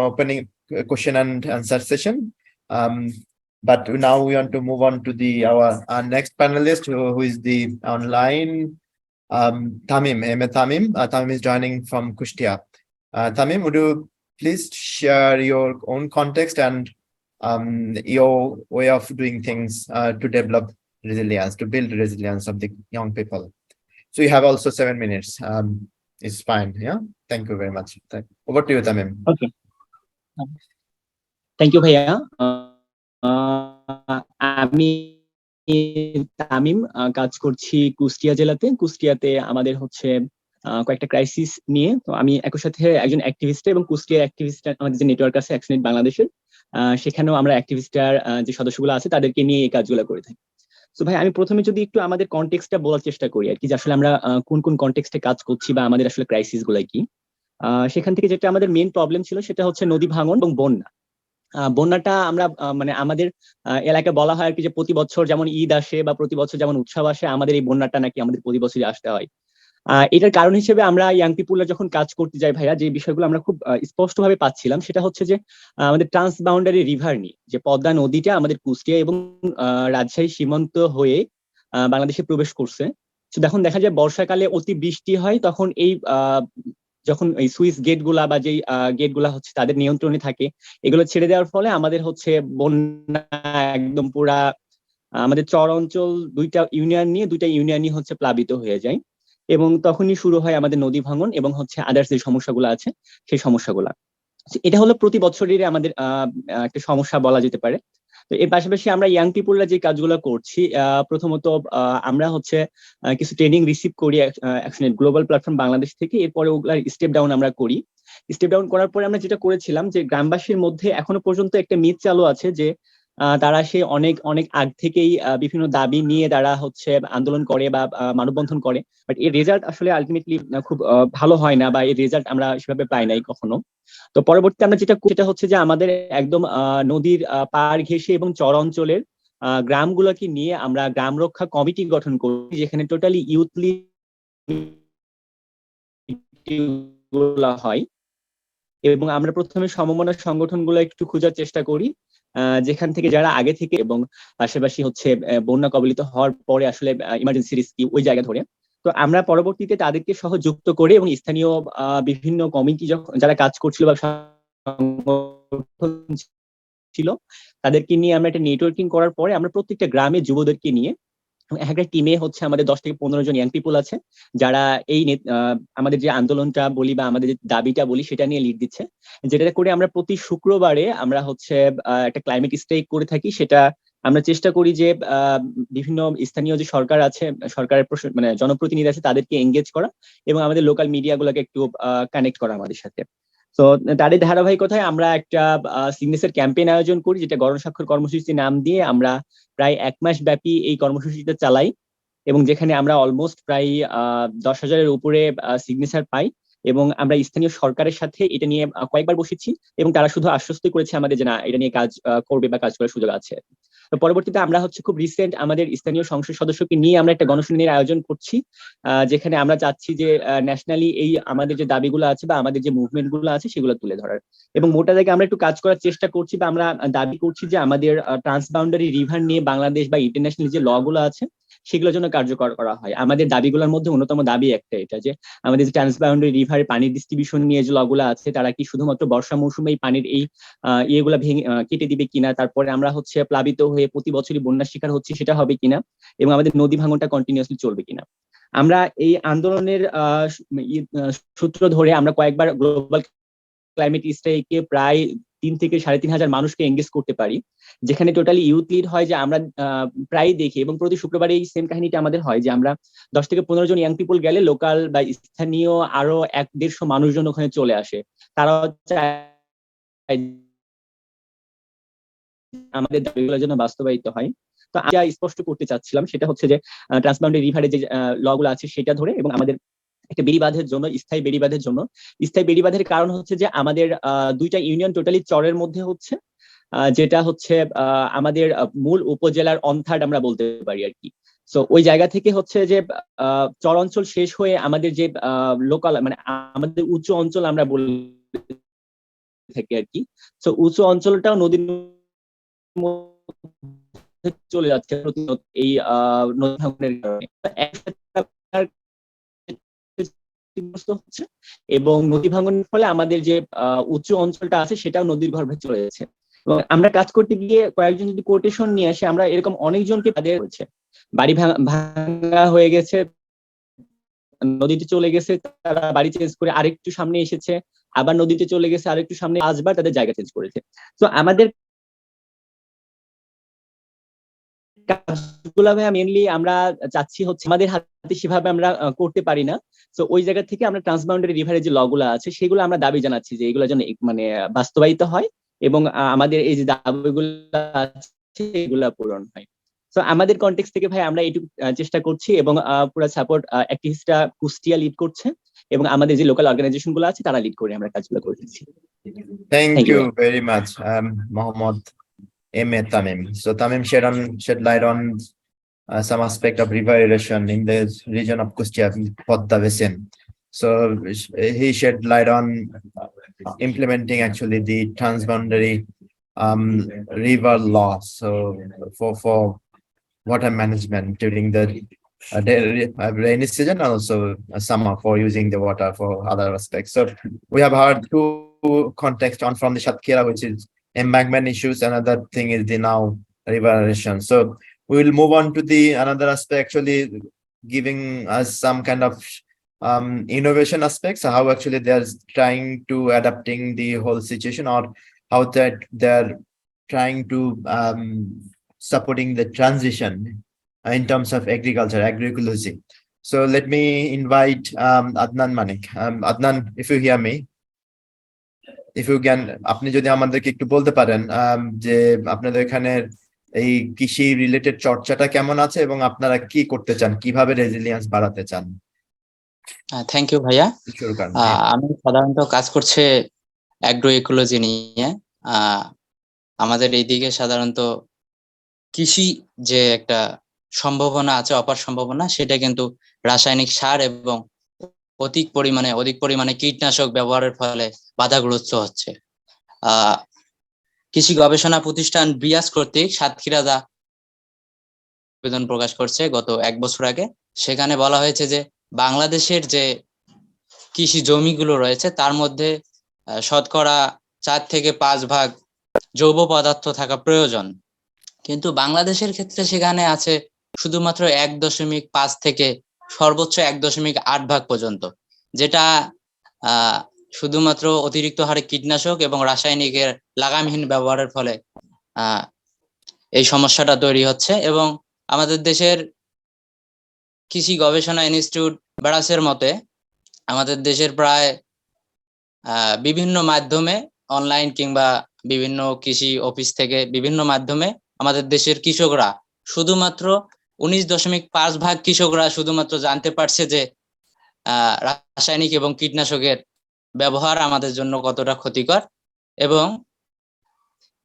opening question and answer session. But now we want to move on to our next panelist, who is the online Tamim. Tamim is joining from Kushtia. Tamim, would you please share your own context and your way of doing things to develop resilience, to build resilience of the young people? So you have also 7 minutes. It's fine. Yeah. Thank you very much. Over to you, Tamim. Okay. Thank you, ভাইয়া। আমি তামিম, কাজ করছি কুষ্টিয়া জেলাতে। কুষ্টিয়াতে আমাদের হচ্ছে কয়েকটা crisis নিয়ে। তো আমি একই সাথে একজন অ্যাক্টিভিস্ট, এবং কুষ্টিয়ার অ্যাক্টিভিস্ট আমাদের যে নেটওয়ার্ক আছে ActionAid বাংলাদেশের, সেখানেও আমরা অ্যাক্টিভিস্টার যে সদস্যগুলো আছে তাদেরকে নিয়ে এই কাজগুলো করে থাকি। তো ভাই, আমি প্রথমে যদি একটু আমাদের কনটেক্সটটা বলার চেষ্টা করি আর কি, যে আসলে আমরা কোন কোন কনটেক্সটে কাজ করছি বা আমাদের আসলে ক্রাইসিস গুলো কি। সেখান থেকে যেটা আমাদের মেইন প্রবলেম ছিল সেটা হচ্ছে নদী ভাঙন এবং বন্যা। বন্যাটা আমরা মানে আমাদের এলাকায় বলা হয় আর কি, যে প্রতি বছর যেমন ঈদ আসে বা প্রতি বছর যেমন উৎসব আসে, আমাদের এই বন্যাটা নাকি আমাদের প্রতি বছরই আসতে হয়। এটার কারণ হিসেবে আমরা ইয়াং পিপুলরা যখন কাজ করতে যাই ভাইয়া, যে বিষয়গুলো আমরা খুব স্পষ্টভাবে পাচ্ছিলাম সেটা হচ্ছে যে আমাদের ট্রান্স বাউন্ডারি রিভার নিয়ে, যে পদ্মা নদীটা আমাদের কুষ্টিয়া এবং রাজশাহী সীমান্ত হয়ে বাংলাদেশে প্রবেশ করছে। তো এখন দেখা যায় বর্ষাকালে অতি বৃষ্টি হয়, তখন এই যখন এই সুইচ গেট গুলা বা যেই গেট গুলা হচ্ছে তাদের নিয়ন্ত্রণে থাকে, এগুলো ছেড়ে দেওয়ার ফলে আমাদের হচ্ছে বন্যা একদম পুরা আমাদের চর অঞ্চল দুইটা ইউনিয়নই হচ্ছে প্লাবিত হয়ে যায়, এবং তখনই শুরু হয় আমাদের নদী ভাঙন এবং হচ্ছে আদার্স যে সমস্যাগুলো আছে সেই সমস্যাগুলা। এটা হলো প্রতি বছরের আমাদের একটা সমস্যা বলা যেতে পারে। তো এর পাশাপাশি আমরা ইয়াং পিপুলরা যে কাজগুলো করছি, প্রথমত আমরা হচ্ছে কিছু ট্রেনিং রিসিভ করি ActionAid গ্লোবাল প্ল্যাটফর্ম বাংলাদেশ থেকে। এরপরে ওগুলা স্টেপ ডাউন আমরা করি। স্টেপ ডাউন করার পরে আমরা যেটা করেছিলাম, যে গ্রামবাসীর মধ্যে এখনো পর্যন্ত একটা মিথ চালু আছে যে তারা সে অনেক অনেক আগ থেকেই বিভিন্ন দাবি নিয়ে তারা হচ্ছে আন্দোলন করে বা মানববন্ধন করে, বাট এর রেজাল্ট আসলে আলটিমেটলি খুব ভালো হয় না, বা এর রেজাল্ট আমরা সেভাবে পাই নাই কখনো। তো পরবর্তীতে আমরা যেটা হচ্ছে যে আমাদের একদম নদীর পাড় ঘেঁষে এবং চর অঞ্চলের গ্রামগুলোকে নিয়ে আমরা গ্রাম রক্ষা কমিটি গঠন করি, যেখানে টোটালি ইউথলি হয়, এবং আমরা প্রথমে সমমনা সংগঠনগুলো একটু খোঁজার চেষ্টা করি, যেখান থেকে যারা আগে থেকে এবং পাশাপাশি হচ্ছে বন্যা কবলিত হওয়ার পরে আসলে ইমার্জেন্সি রিস্কি ওই জায়গা ধরে। তো আমরা পরবর্তীতে তাদেরকে সহ যুক্ত করে এবং স্থানীয় বিভিন্ন কমিটি যারা কাজ করছিল বা সংগঠন ছিল তাদেরকে নিয়ে আমরা একটা নেটওয়ার্কিং করার পরে আমরা প্রত্যেকটা গ্রামে যুবদেরকে নিয়ে একটা টিমে হচ্ছে আমাদের 10 থেকে 15 জন ইয়াং পিপল আছে, যারা এই আমাদের যে আন্দোলনটা বলি বা আমাদের যে দাবিটা বলি সেটা নিয়ে লিড দিচ্ছে। যেটা করে আমরা প্রতি শুক্রবারে আমরা হচ্ছে একটা ক্লাইমেট স্ট্রাইক করে থাকি। সেটা আমরা চেষ্টা করি যে বিভিন্ন স্থানীয় যে সরকার আছে, সরকারের মানে জনপ্রতিনিধি আছে, তাদেরকে এঙ্গেজ করা এবং আমাদের লোকাল মিডিয়া গুলোকে একটু কানেক্ট করা আমাদের সাথে। তো তারই ধারাবাহিকতায় আমরা একটা সিগনেচার ক্যাম্পেইন আয়োজন করি, যেটা গণস্বাক্ষর কর্মসূচি নাম দিয়ে আমরা প্রায় 1 মাস ব্যাপী এই কর্মসূচিটা চালাই, এবং যেখানে আমরা অলমোস্ট প্রায় 10,000-এর উপরে সিগনেচার পাই। এবং আমরা স্থানীয় সরকারের সাথে এটা নিয়ে কয়েকবার বসেছি, এবং তারা শুধু আশ্বস্ত করেছে আমাদের যে না, এটা নিয়ে কাজ করবে বা কাজ করার সুযোগ আছে। তো পরবর্তীতে আমরা হচ্ছে খুব রিসেন্ট আমাদের স্থানীয় সংসদ সদস্যকে নিয়ে আমরা একটা গণশুনানির আয়োজন করছি, যেখানে আমরা চাচ্ছি যে ন্যাশনালি এই আমাদের যে দাবিগুলো আছে বা আমাদের যে মুভমেন্ট গুলো আছে সেগুলো তুলে ধরার। এবং মোটা জায়গায় আমরা একটু কাজ করার চেষ্টা করছি বা আমরা দাবি করছি যে আমাদের ট্রান্সবাউন্ডারি রিভার নিয়ে বাংলাদেশ বা ইন্টারন্যাশনাল যে ল গুলো আছে সেগুলোর জন্য কার্যকর করা হয়। আমাদের দাবিগুলোর মধ্যে অন্যতম দাবি একটা, এটা যে আমাদের যে ট্রান্সবাউন্ডারি রিভারে পানির ডিস্ট্রিবিউশন নিয়ে যে লগুলো আছে, তারা কি শুধুমাত্র বর্ষা মৌসুমে এই পানির এই ইয়েগুলা ভেঙে কেটে দিবে কিনা, তারপরে আমরা হচ্ছে প্লাবিত হয়ে প্রতি বছরই বন্যার শিকার হচ্ছে সেটা হবে কিনা, এবং আমাদের নদী ভাঙনটা কন্টিনিউয়াসলি চলবে কিনা। আমরা এই আন্দোলনের সূত্র ধরে আমরা কয়েকবার গ্লোবাল ক্লাইমেট স্ট্রাইকে প্রায় 3 থেকে 3,500 মানুষকে এঙ্গেজ করতে পারি, যেখানে টোটালি ইউথ লিড হয় যে আমরা প্রায় দেখি, এবং প্রতি শুক্রবারে এই সেম কাহিনীটা আমাদের হয় যে আমরা 10 থেকে 15 জন ইয়াং পিপল গেলে লোকাল বা স্থানীয় আরো 100-150 মানুষজন ওখানে চলে আসে। তারা আমাদের দাবিগুলোর জন্য বাস্তবায়িত হয়। তো আমি যা স্পষ্ট করতে চাচ্ছিলাম সেটা হচ্ছে যে ট্রান্সবাউন্ডারি রিভারে যে লগুলো আছে সেটা ধরে, এবং আমাদের একটা বেড়িবাঁধের জন্য, স্থায়ী বেড়িবাঁধের জন্য। স্থায়ী বেড়িবাঁধের কারণ হচ্ছে যে আমাদের 2টা ইউনিয়ন টোটালি চরের মধ্যে হচ্ছে, যেটা হচ্ছে আমাদের মূল উপজেলার অন্থার্ড আমরা বলতে পারি আর কি। তো ওই জায়গা থেকে হচ্ছে যে চর অঞ্চল শেষ হয়ে আমাদের যে লোকাল মানে আমাদের উঁচু অঞ্চল আমরা বলে থাকি আর কি। তো উঁচু অঞ্চলটাও নদীর মধ্যে চলে যাচ্ছে প্রতিনিয়ত এই নদী ভাঙনের কারণে। হচ্ছে, এবং নদী ভাঙনের ফলে আমাদের যে উঁচু অঞ্চলটা আছে সেটাও নদীর গর্ভে চলে যাচ্ছে। এবং আমরা কাজ করতে গিয়ে কয়েকজন যদি কোটেশন নিয়ে আসে, আমরা এরকম অনেকজনকে তাদের হচ্ছে বাড়ি ভাঙা হয়ে গেছে, নদীতে চলে গেছে, তারা বাড়ি চেঞ্জ করে আরেকটু সামনে এসেছে, আবার নদীতে চলে গেছে, আরেকটু সামনে 5বার তাদের জায়গা চেঞ্জ করেছে। তো আমাদের কাজগুলো মেইনলি আমরা চাচ্ছি হচ্ছে আমাদের হাতে সেভাবে আমরা করতে পারি না। তো ওই জায়গা থেকে আমরা ট্রান্সবাউন্ডারি রিভারে যে লগুলো আছে সেগুলো আমরা দাবি জানাচ্ছি যে এগুলো যেন মানে বাস্তবায়িত হয়, এবং আমাদের এই যে দাবিগুলো আছে এগুলা পূরণ হয়। তো আমাদের কনটেক্সট থেকে ভাই আমরা এইটুকু চেষ্টা করছি, এবং পুরো সাপোর্ট অ্যাক্টিভিস্টরা কুষ্টিয়া লিড করছে, এবং আমাদের যে লোকাল অর্গানাইজেশন গুলো আছে তারা লিড করে আমরা কাজগুলো করতেছি। Thank Thank you. you very much, Mohammad Tamim. So Tamim shed light on some aspect of river erosion in the region of Kustia, Podda Basin. So he shed light on implementing actually the transboundary river law. So for water management during the rainy season, and also summer for using the water for other aspects. So we have heard two contexts, one from the Satkira, which is embankment issues. Another thing is the now river erosion. So we will move on to the another aspect, actually giving us some kind of innovation aspects, how actually they're trying to adapting the whole situation, or how that they're trying to supporting the transition in terms of agriculture, agroecology. So let me invite Adnan Manik. Adnan, if you hear me, if you can, আপনি যদি আমাদেরকে একটু বলতে পারেন যে আপনাদের এখানে এই কৃষি রিলেটেড চর্চাটা কেমন আছে, এবং আপনারা কি করতে চান, কিভাবে রেজিলিয়েন্স বাড়াতে চান? থ্যাংক ইউ ভাইয়া। শুরু করেন। আমি সাধারণত কাজ করছে অ্যাগ্রো ইকোলজি নিয়ে। আমাদের এইদিকে সাধারণত কৃষি যে একটা সম্ভাবনা আছে, অপার সম্ভাবনা, সেটা কিন্তু রাসায়নিক সার এবং অধিক পরিমাণে কীটনাশক ব্যবহারের ফলে বাধাগ্রস্ত হচ্ছে। কৃষি গবেষণা প্রতিষ্ঠান ব্রিয়াস কর্তৃক সাতক্ষীরা আবেদন প্রকাশ করছে গত 1 বছর আগে। সেখানে বলা হয়েছে যে বাংলাদেশের যে কৃষি জমিগুলো রয়েছে তার মধ্যে শতকরা 4 থেকে 5 ভাগ জৈব পদার্থ থাকা প্রয়োজন, কিন্তু বাংলাদেশের ক্ষেত্রে সেখানে আছে শুধুমাত্র 1.5 থেকে সর্বোচ্চ 1.8 ভাগ পর্যন্ত, যেটা শুধুমাত্র অতিরিক্ত হারে কীটনাশক এবং রাসায়নিকের লাগামহীন ব্যবহারের ফলে এই সমস্যাটা তৈরি হচ্ছে। এবং আমাদের দেশের কৃষি গবেষণা ইনস্টিটিউট ব্রাসের মতে আমাদের দেশের প্রায় বিভিন্ন মাধ্যমে অনলাইন কিংবা বিভিন্ন কৃষি অফিস থেকে বিভিন্ন মাধ্যমে আমাদের দেশের কৃষকরা শুধুমাত্র 19.5 ভাগ কৃষকরা শুধুমাত্র জানতে পারছে যে রাসায়নিক এবং কীটনাশকের ব্যবহার আমাদের জন্য কতটা ক্ষতিকর, এবং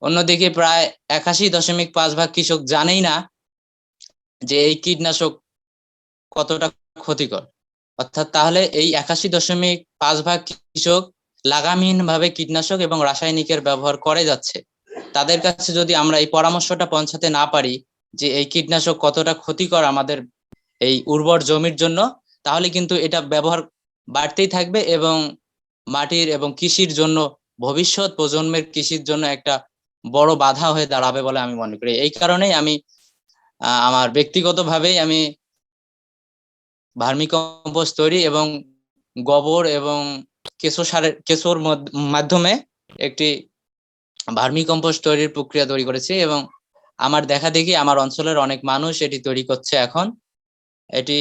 অন্যদিকে প্রায় 81.5 ভাগ কৃষক জানেই না যে এই কীটনাশক কতটা ক্ষতিকর। অর্থাৎ তাহলে এই 81.5 ভাগ কৃষক লাগামহীন ভাবে কীটনাশক এবং রাসায়নিকের ব্যবহার করে যাচ্ছে। তাদের কাছে যদি আমরা এই পরামর্শটা পৌঁছাতে না পারি যে এই কীটনাশক কতটা ক্ষতিকর আমাদের এই উর্বর জমির জন্য, তাহলে কিন্তু এটা ব্যবহার বাড়তেই থাকবে এবং মাটির এবং কৃষির জন্য, ভবিষ্যৎ প্রজন্মের কৃষির জন্য একটা বড় বাধা হয়ে দাঁড়াবে বলে আমি মনে করি। এই কারণেই আমি আমার ব্যক্তিগতভাবেই আমি ভার্মি কম্পোস্ট তৈরি এবং গোবর এবং কেঁচোর মাধ্যমে একটি ভার্মি কম্পোস্ট তৈরির প্রক্রিয়া তৈরি করেছি, এবং আমার দেখা দেখি আমার অঞ্চলের অনেক মানুষ এটি তৈরি করছে এখন। এটি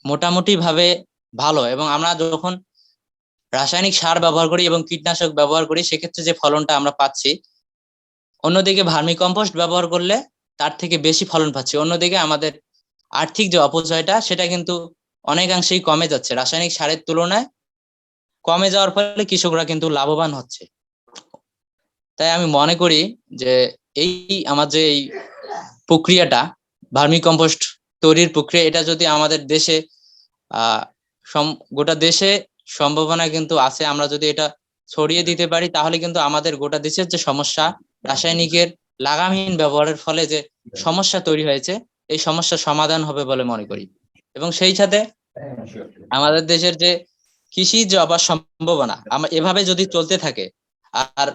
মোটামুটি ভাবে ভালো, এবং আমরা যখন রাসায়নিক সার ব্যবহার করি এবং কীটনাশক ব্যবহার করি সেক্ষেত্রে যে ফলনটা আমরা পাচ্ছি, অন্যদিকে ভার্মি কম্পোস্ট ব্যবহার করলে তার থেকে বেশি ফলন পাচ্ছি। অন্যদিকে আমাদের আর্থিক যে অপচয়টা সেটা কিন্তু অনেকাংশেই কমে যাচ্ছে, রাসায়নিক সারের তুলনায় কমে যাওয়ার ফলে কৃষকরা কিন্তু লাভবান হচ্ছে। তাই আমি মনে করি যে এই আমার যে এই প্রক্রিয়াটা ভার্মি কম্পোস্ট তৈরির প্রক্রিয়া, এটা যদি আমাদের দেশে গোটা দেশে সম্ভাবনা কিন্তু আছে, আমরা যদি এটা ছড়িয়ে দিতে পারি তাহলে কিন্তু আমাদের গোটা দেশের যে সমস্যা, রাসায়নিকের লাগামহীন ব্যবহারের ফলে যে সমস্যা তৈরি হয়েছে, এই সমস্যার সমাধান হবে বলে মনে করি। এবং সেই সাথে আমাদের দেশের যে কৃষির যে অপার সম্ভাবনা এভাবে যদি চলতে থাকে, আর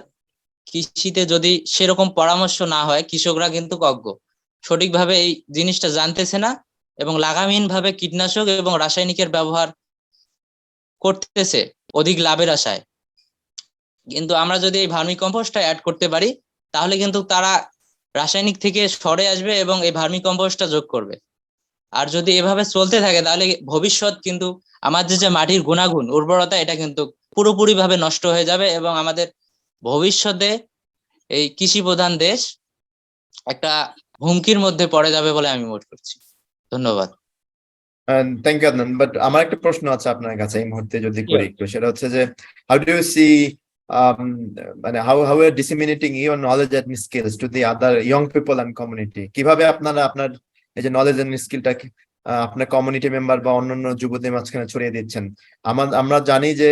কৃষিতে যদি সেরকম পরামর্শ না হয়, কৃষকরা কিন্তু অজ্ঞ, সঠিকভাবে এই জিনিসটা জানতেছে না এবং লাগামহীন ভাবে কীটনাশক এবং রাসায়নিকের ব্যবহার করতেছে অধিক লাভের আশায়। কিন্তু আমরা যদি এই ভার্মি কম্পোস্টটা অ্যাড করতে পারি তাহলে কিন্তু তারা রাসায়নিক থেকে সরে আসবে এবং এই ভার্মি কম্পোস্টটা যোগ করবে। আর যদি এভাবে চলতে থাকে তাহলে ভবিষ্যৎ কিন্তু আমাদের যে মাটির গুণাগুণ, উর্বরতা, এটা কিন্তু পুরোপুরি ভাবে নষ্ট হয়ে যাবে এবং আমাদের ভবিষ্যতে এই কৃষি প্রধান দেশ একটা হুমকির মধ্যে পড়ে যাবে বলে আমি মনে করছি। ধন্যবাদ। থ্যাংক ইউ আদনান, বাট আমার একটা প্রশ্ন আছে আপনার কাছে এই মুহূর্তে যদি করি একটু, সেটা হচ্ছে যে হাউ ডু ইউ সি মানে how are disseminating your knowledge and skills to the other young people and community? কিভাবে আপনারা আপনার এই যে নলেজ এন্ড স্কিলটা আপনার কমিউনিটি মেম্বার বা অন্যান্য যুবদের মাঝখানে ছড়িয়ে দিচ্ছেন? আমরা জানি যে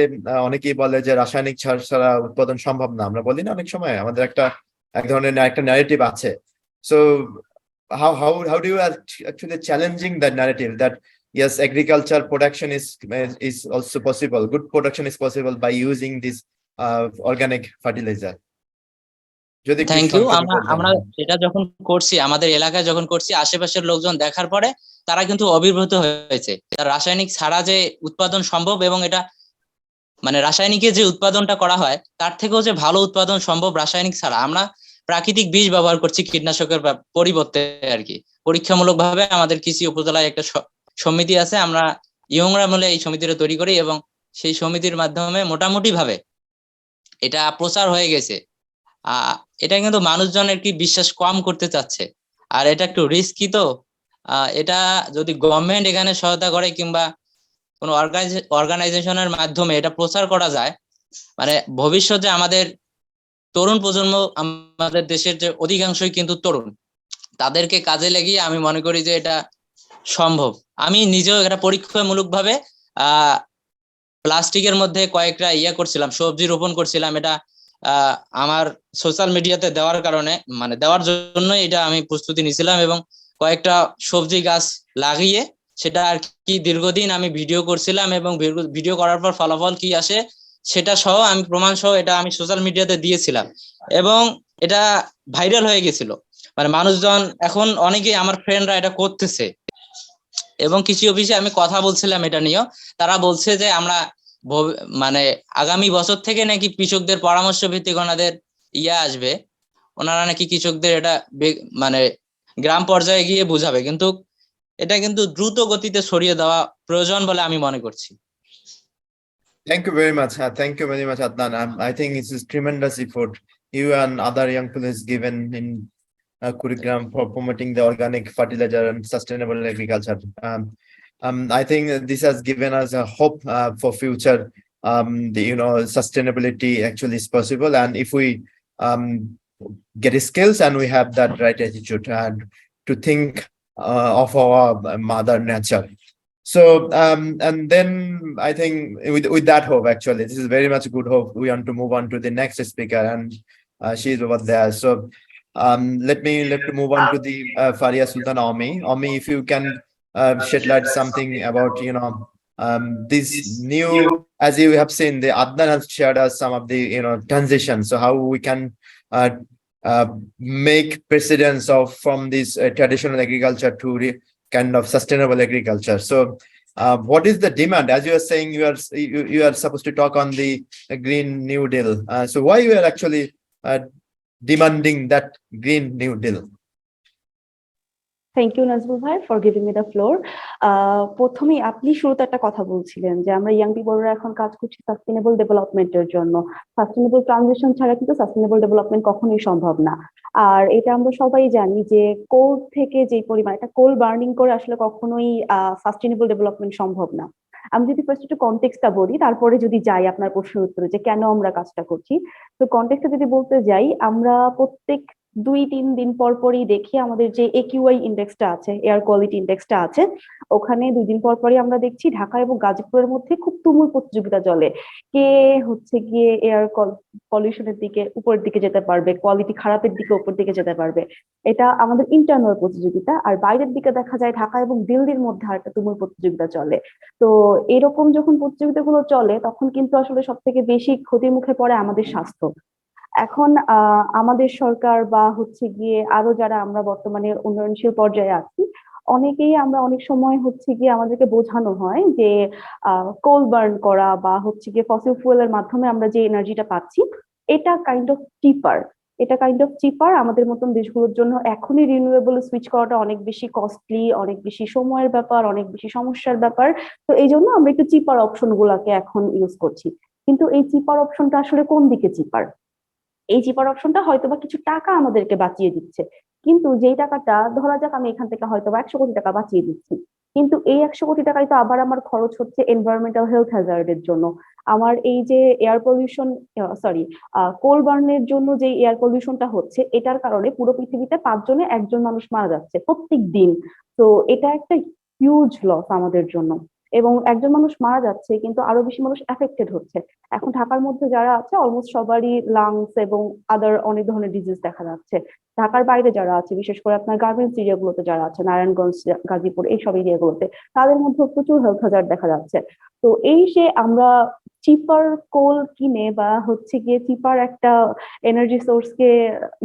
অনেকেই বলে যে রাসায়নিক সার ছাড়া উৎপাদন সম্ভব না, আমরা বলি না অনেক সময়, আমাদের এক ধরনের একটা ন্যারেটিভ আছে। So how do you actually challenging that narrative that yes, agriculture production is also possible, good production is possible by using this organic fertilizer? যদি থ্যাংক ইউ। আমরা এটা যখন করছি, আমাদের এলাকায় যখন করছি, আশেপাশের লোকজন দেখার পরে তারা কিন্তু অভিভূত হয়েছে। রাসায়নিক ছাড়া যে উৎপাদন সম্ভব, এবং এটা মানে রাসায়নিকে যে উৎপাদনটা করা হয় তার থেকেও যে ভালো উৎপাদন সম্ভব রাসায়নিক ছাড়া। আমরা প্রাকৃতিক বীজ ব্যবহার করছি কীটনাশকের পরিবর্তে আর কি। পরীক্ষামূলক ভাবে আমাদের কৃষি উপজেলায় একটা সমিতি আছে, আমরা ইয়ংরা মিলে এই সমিতিটা তৈরি করি এবং সেই সমিতির মাধ্যমে মোটামুটি ভাবে এটা প্রচার হয়ে গেছে। এটা কিন্তু মানুষজন আর কি বিশ্বাস কম করতে চাচ্ছে, আর এটা একটু রিস্কি। তো এটা যদি গভর্নমেন্ট এখানে সহায়তা করে কিংবা কোনো অর্গানাইজেশনের মাধ্যমে এটা প্রচার করা যায়, মানে ভবিষ্যতে আমাদের তরুণ প্রজন্ম, আমাদের দেশের যে অধিকাংশই কিন্তু তরুণ, তাদেরকে কাজে লাগিয়ে আমি মনে করি যে এটা সম্ভব। আমি নিজেও এটা পরীক্ষামূলক ভাবে প্লাস্টিকের মধ্যে কয়েকটা করছিলাম, সবজি রোপণ করছিলাম। এটা আমার সোশ্যাল মিডিয়াতে দেওয়ার কারণে, মানে দেওয়ার জন্য এটা আমি প্রস্তুতি নিয়েছিলাম এবং কয়েকটা সবজি গাছ লাগিয়ে সেটা আর কি দীর্ঘদিন আমি ভিডিও করছিলাম এবং ভিডিও করার পর ফলাফল কি আসে সেটা সহ আমি প্রমাণ সহ এটা আমি সোশ্যাল মিডিয়াতে দিয়েছিলাম এবং এটা ভাইরাল হয়ে গেছিল। মানে মানুষজন এখন অনেকেই আমার ফ্রেন্ডরা এটা করতেছে এবং কৃষি অফিসে আমি কথা বলছিলাম এটা নিয়েও, তারা বলছে যে আমরা মানে আগামী বছর থেকে নাকি কৃষকদের পরামর্শ ভিত্তিক ওনাদের আসবে, ওনারা নাকি কৃষকদের এটা মানে গ্রাম পর্যায়ে গিয়ে বুঝাবে, কিন্তু এটা কিন্তু দ্রুত গতিতে ছড়িয়ে দেওয়া প্রয়োজন বলে আমি মনে করছি। Thank you very much. Thank you very much, Adnan. I think it's a tremendous effort you and other young people has given in Kurigram for promoting the organic fertilizer and sustainable agriculture. I think this has given us a hope for future. Sustainability actually is possible, and if we get skills and we have that right attitude and to think of our mother nature. So and then I think with that hope, actually this is very much good hope, we want to move on to the next speaker, and she's over there. So let me move on to the Faria Sultan Omi. If you can shed light something about this new, as you have seen, the Adnan has shared us some of the transition, so how we can make precedence of from this traditional agriculture to kind of sustainable agriculture. So what is the demand? As you are saying, you are supposed to talk on the Green New Deal. So why you are actually demanding that Green New Deal? Thank you Nazmul ভাই for giving me the floor. প্রথমেই আপনি শুরুতে একটা কথা বলছিলেন যে আমরা young পিপলরা এখন কাজ করছি সাস্টেনেবল ডেভেলপমেন্টের জন্য। সাস্টেনেবল ট্রানজিশন ছাড়া কিন্তু সাস্টেনেবল ডেভেলপমেন্ট কখনোই সম্ভব না। আর এটা আমরা সবাই জানি যে কোল থেকে যে পরিমাণ, এটা কোল বার্নিং করে আসলে কখনোই সাস্টেনেবল ডেভেলপমেন্ট সম্ভব না। আমি যদি ফার্স্ট একটু কনটেক্সটটা বলি, তারপরে যদি যাই আপনার প্রশ্নের উত্তরে যে কেন আমরা কাজটা করছি। তো কনটেক্সটে যদি বলতে যাই, আমরা প্রত্যেক 2-3 দিন পর পরই দেখি আমাদের যে AQI ইন্ডেক্সটা আছে, এয়ার কোয়ালিটি ইন্ডেক্সটা আছে, ওখানে 2 দিন পর পরই আমরা দেখছি ঢাকা এবং গাজীপুরের মধ্যে খুব তুমুল প্রতিযোগিতা চলে। কে হচ্ছে গিয়ে এয়ার পলিউশনের দিকে উপরের দিকে যেতে পারবে, কোয়ালিটি খারাপের দিকে উপর দিকে যেতে পারবে। এটা আমাদের ইন্টারনাল প্রতিযোগিতা। আর বাইরের দিকে দেখা যায় ঢাকা এবং দিল্লির মধ্যে আরেকটা তুমুল প্রতিযোগিতা চলে। তো এরকম যখন প্রতিযোগিতাগুলো চলে, তখন কিন্তু আসলে সব থেকে বেশি ক্ষতির মুখে পড়ে আমাদের স্বাস্থ্য। এখন আমাদের সরকার বা হচ্ছে গিয়ে আরো যারা আমরা বর্তমানে উন্নয়নশীল পর্যায়ে আছি, অনেকেই আমরা অনেক সময় হচ্ছে গিয়ে আমাদেরকে বোঝানো হয় যে কোল বার্ন করা বা হচ্ছে গিয়ে ফসিল ফুয়েলের মাধ্যমে আমরা যে এনার্জিটা পাচ্ছি, এটা কাইন্ড অফ চিপার। আমাদের মতন দেশগুলোর জন্য এখনই রিনিউয়েবল সুইচ করাটা অনেক বেশি কস্টলি, অনেক বেশি সময়ের ব্যাপার, অনেক বেশি সমস্যার ব্যাপার। তো এই জন্য আমরা একটু চিপার অপশন গুলাকে এখন ইউজ করছি। কিন্তু এই চিপার অপশনটা আসলে কোন দিকে চিপার? এই চিপার অপশনটা হয়তোবা কিছু টাকা আমাদেরকে বাঁচিয়ে দিচ্ছে, কিন্তু যেই টাকাটা, ধরা যাক আমি এখান থেকে হয়তোবা 100 কোটি টাকা বাঁচিয়ে দিচ্ছি, কিন্তু এই 100 কোটি টাকাই তো আবার আমার খরচ হচ্ছে এনভায়রনমেন্টাল হেলথ হ্যাজার্ডের জন্য। আমার এই যে এয়ার পলিউশন, কোল বার্নের জন্য যে এয়ার পলিউশনটা হচ্ছে, এটার কারণে পুরো পৃথিবীতে 5 জনে 1 জন মানুষ মারা যাচ্ছে প্রত্যেক দিন। তো এটা একটা হিউজ লস আমাদের জন্য, এবং 1 জন মানুষ মারা যাচ্ছে কিন্তু আরো বেশি মানুষ এফেক্টেড হচ্ছে। এখন ঢাকার মধ্যে যারা আছে অলমোস্ট সবারই লাংস এবং আদার অনেক ধরনের ডিজিজ দেখা যাচ্ছে। ঢাকার বাইরে যারা আছে, বিশেষ করে আপনার গার্মেন্টস এরিয়াগুলোতে যারা আছে, নারায়ণগঞ্জ, গাজীপুর, এইসব এরিয়াগুলোতে, তাদের মধ্যে প্রচুর হেলথ হ্যাজার্ড দেখা যাচ্ছে। তো এই যে আমরা চিপার কোল কিনে বা হচ্ছে গিয়ে চিপার একটা এনার্জি সোর্সকে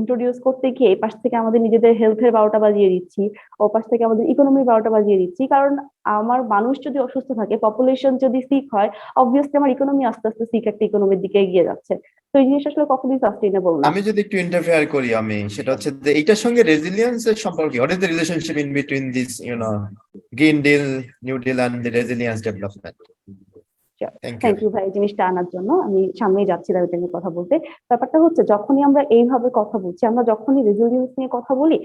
ইন্ট্রোডিউস করতে গিয়ে এই পাশ থেকে আমাদের নিজেদের হেলথের 12টা বাজিয়ে দিচ্ছি, ও পাশ থেকে আমাদের ইকোনমির 12টা বাজিয়ে দিচ্ছি। কারণ আমার মানুষ যদি অসুস্থ থাকে, পপুলেশন যদি সিক হয়, অবভিয়াসলি আমার ইকোনমি আস্তে আস্তে সিক একটা ইকোনমির দিকে এগিয়ে যাচ্ছে। তো এই জিনিসটা আসলে কখনোই সাস্টেইনেবল না। আমি যদি একটু ইন্টারফেয়ার করি, সেটা হচ্ছে যে এইটার সঙ্গে রেজিলিয়েন্সের সম্পর্কে, what is the relationship in between this green deal, new deal and the resilience development? Thank you ভাই এই জিনিসটা আনার জন্য। আমি সামনেই যাচ্ছিলাম এটা নিয়ে কথা বলতে। ব্যাপারটা হচ্ছে, যখনই আমরা এইভাবে কথা বলছি, আমরা যখনই রেজিলিয়েন্স নিয়ে কথা বলি,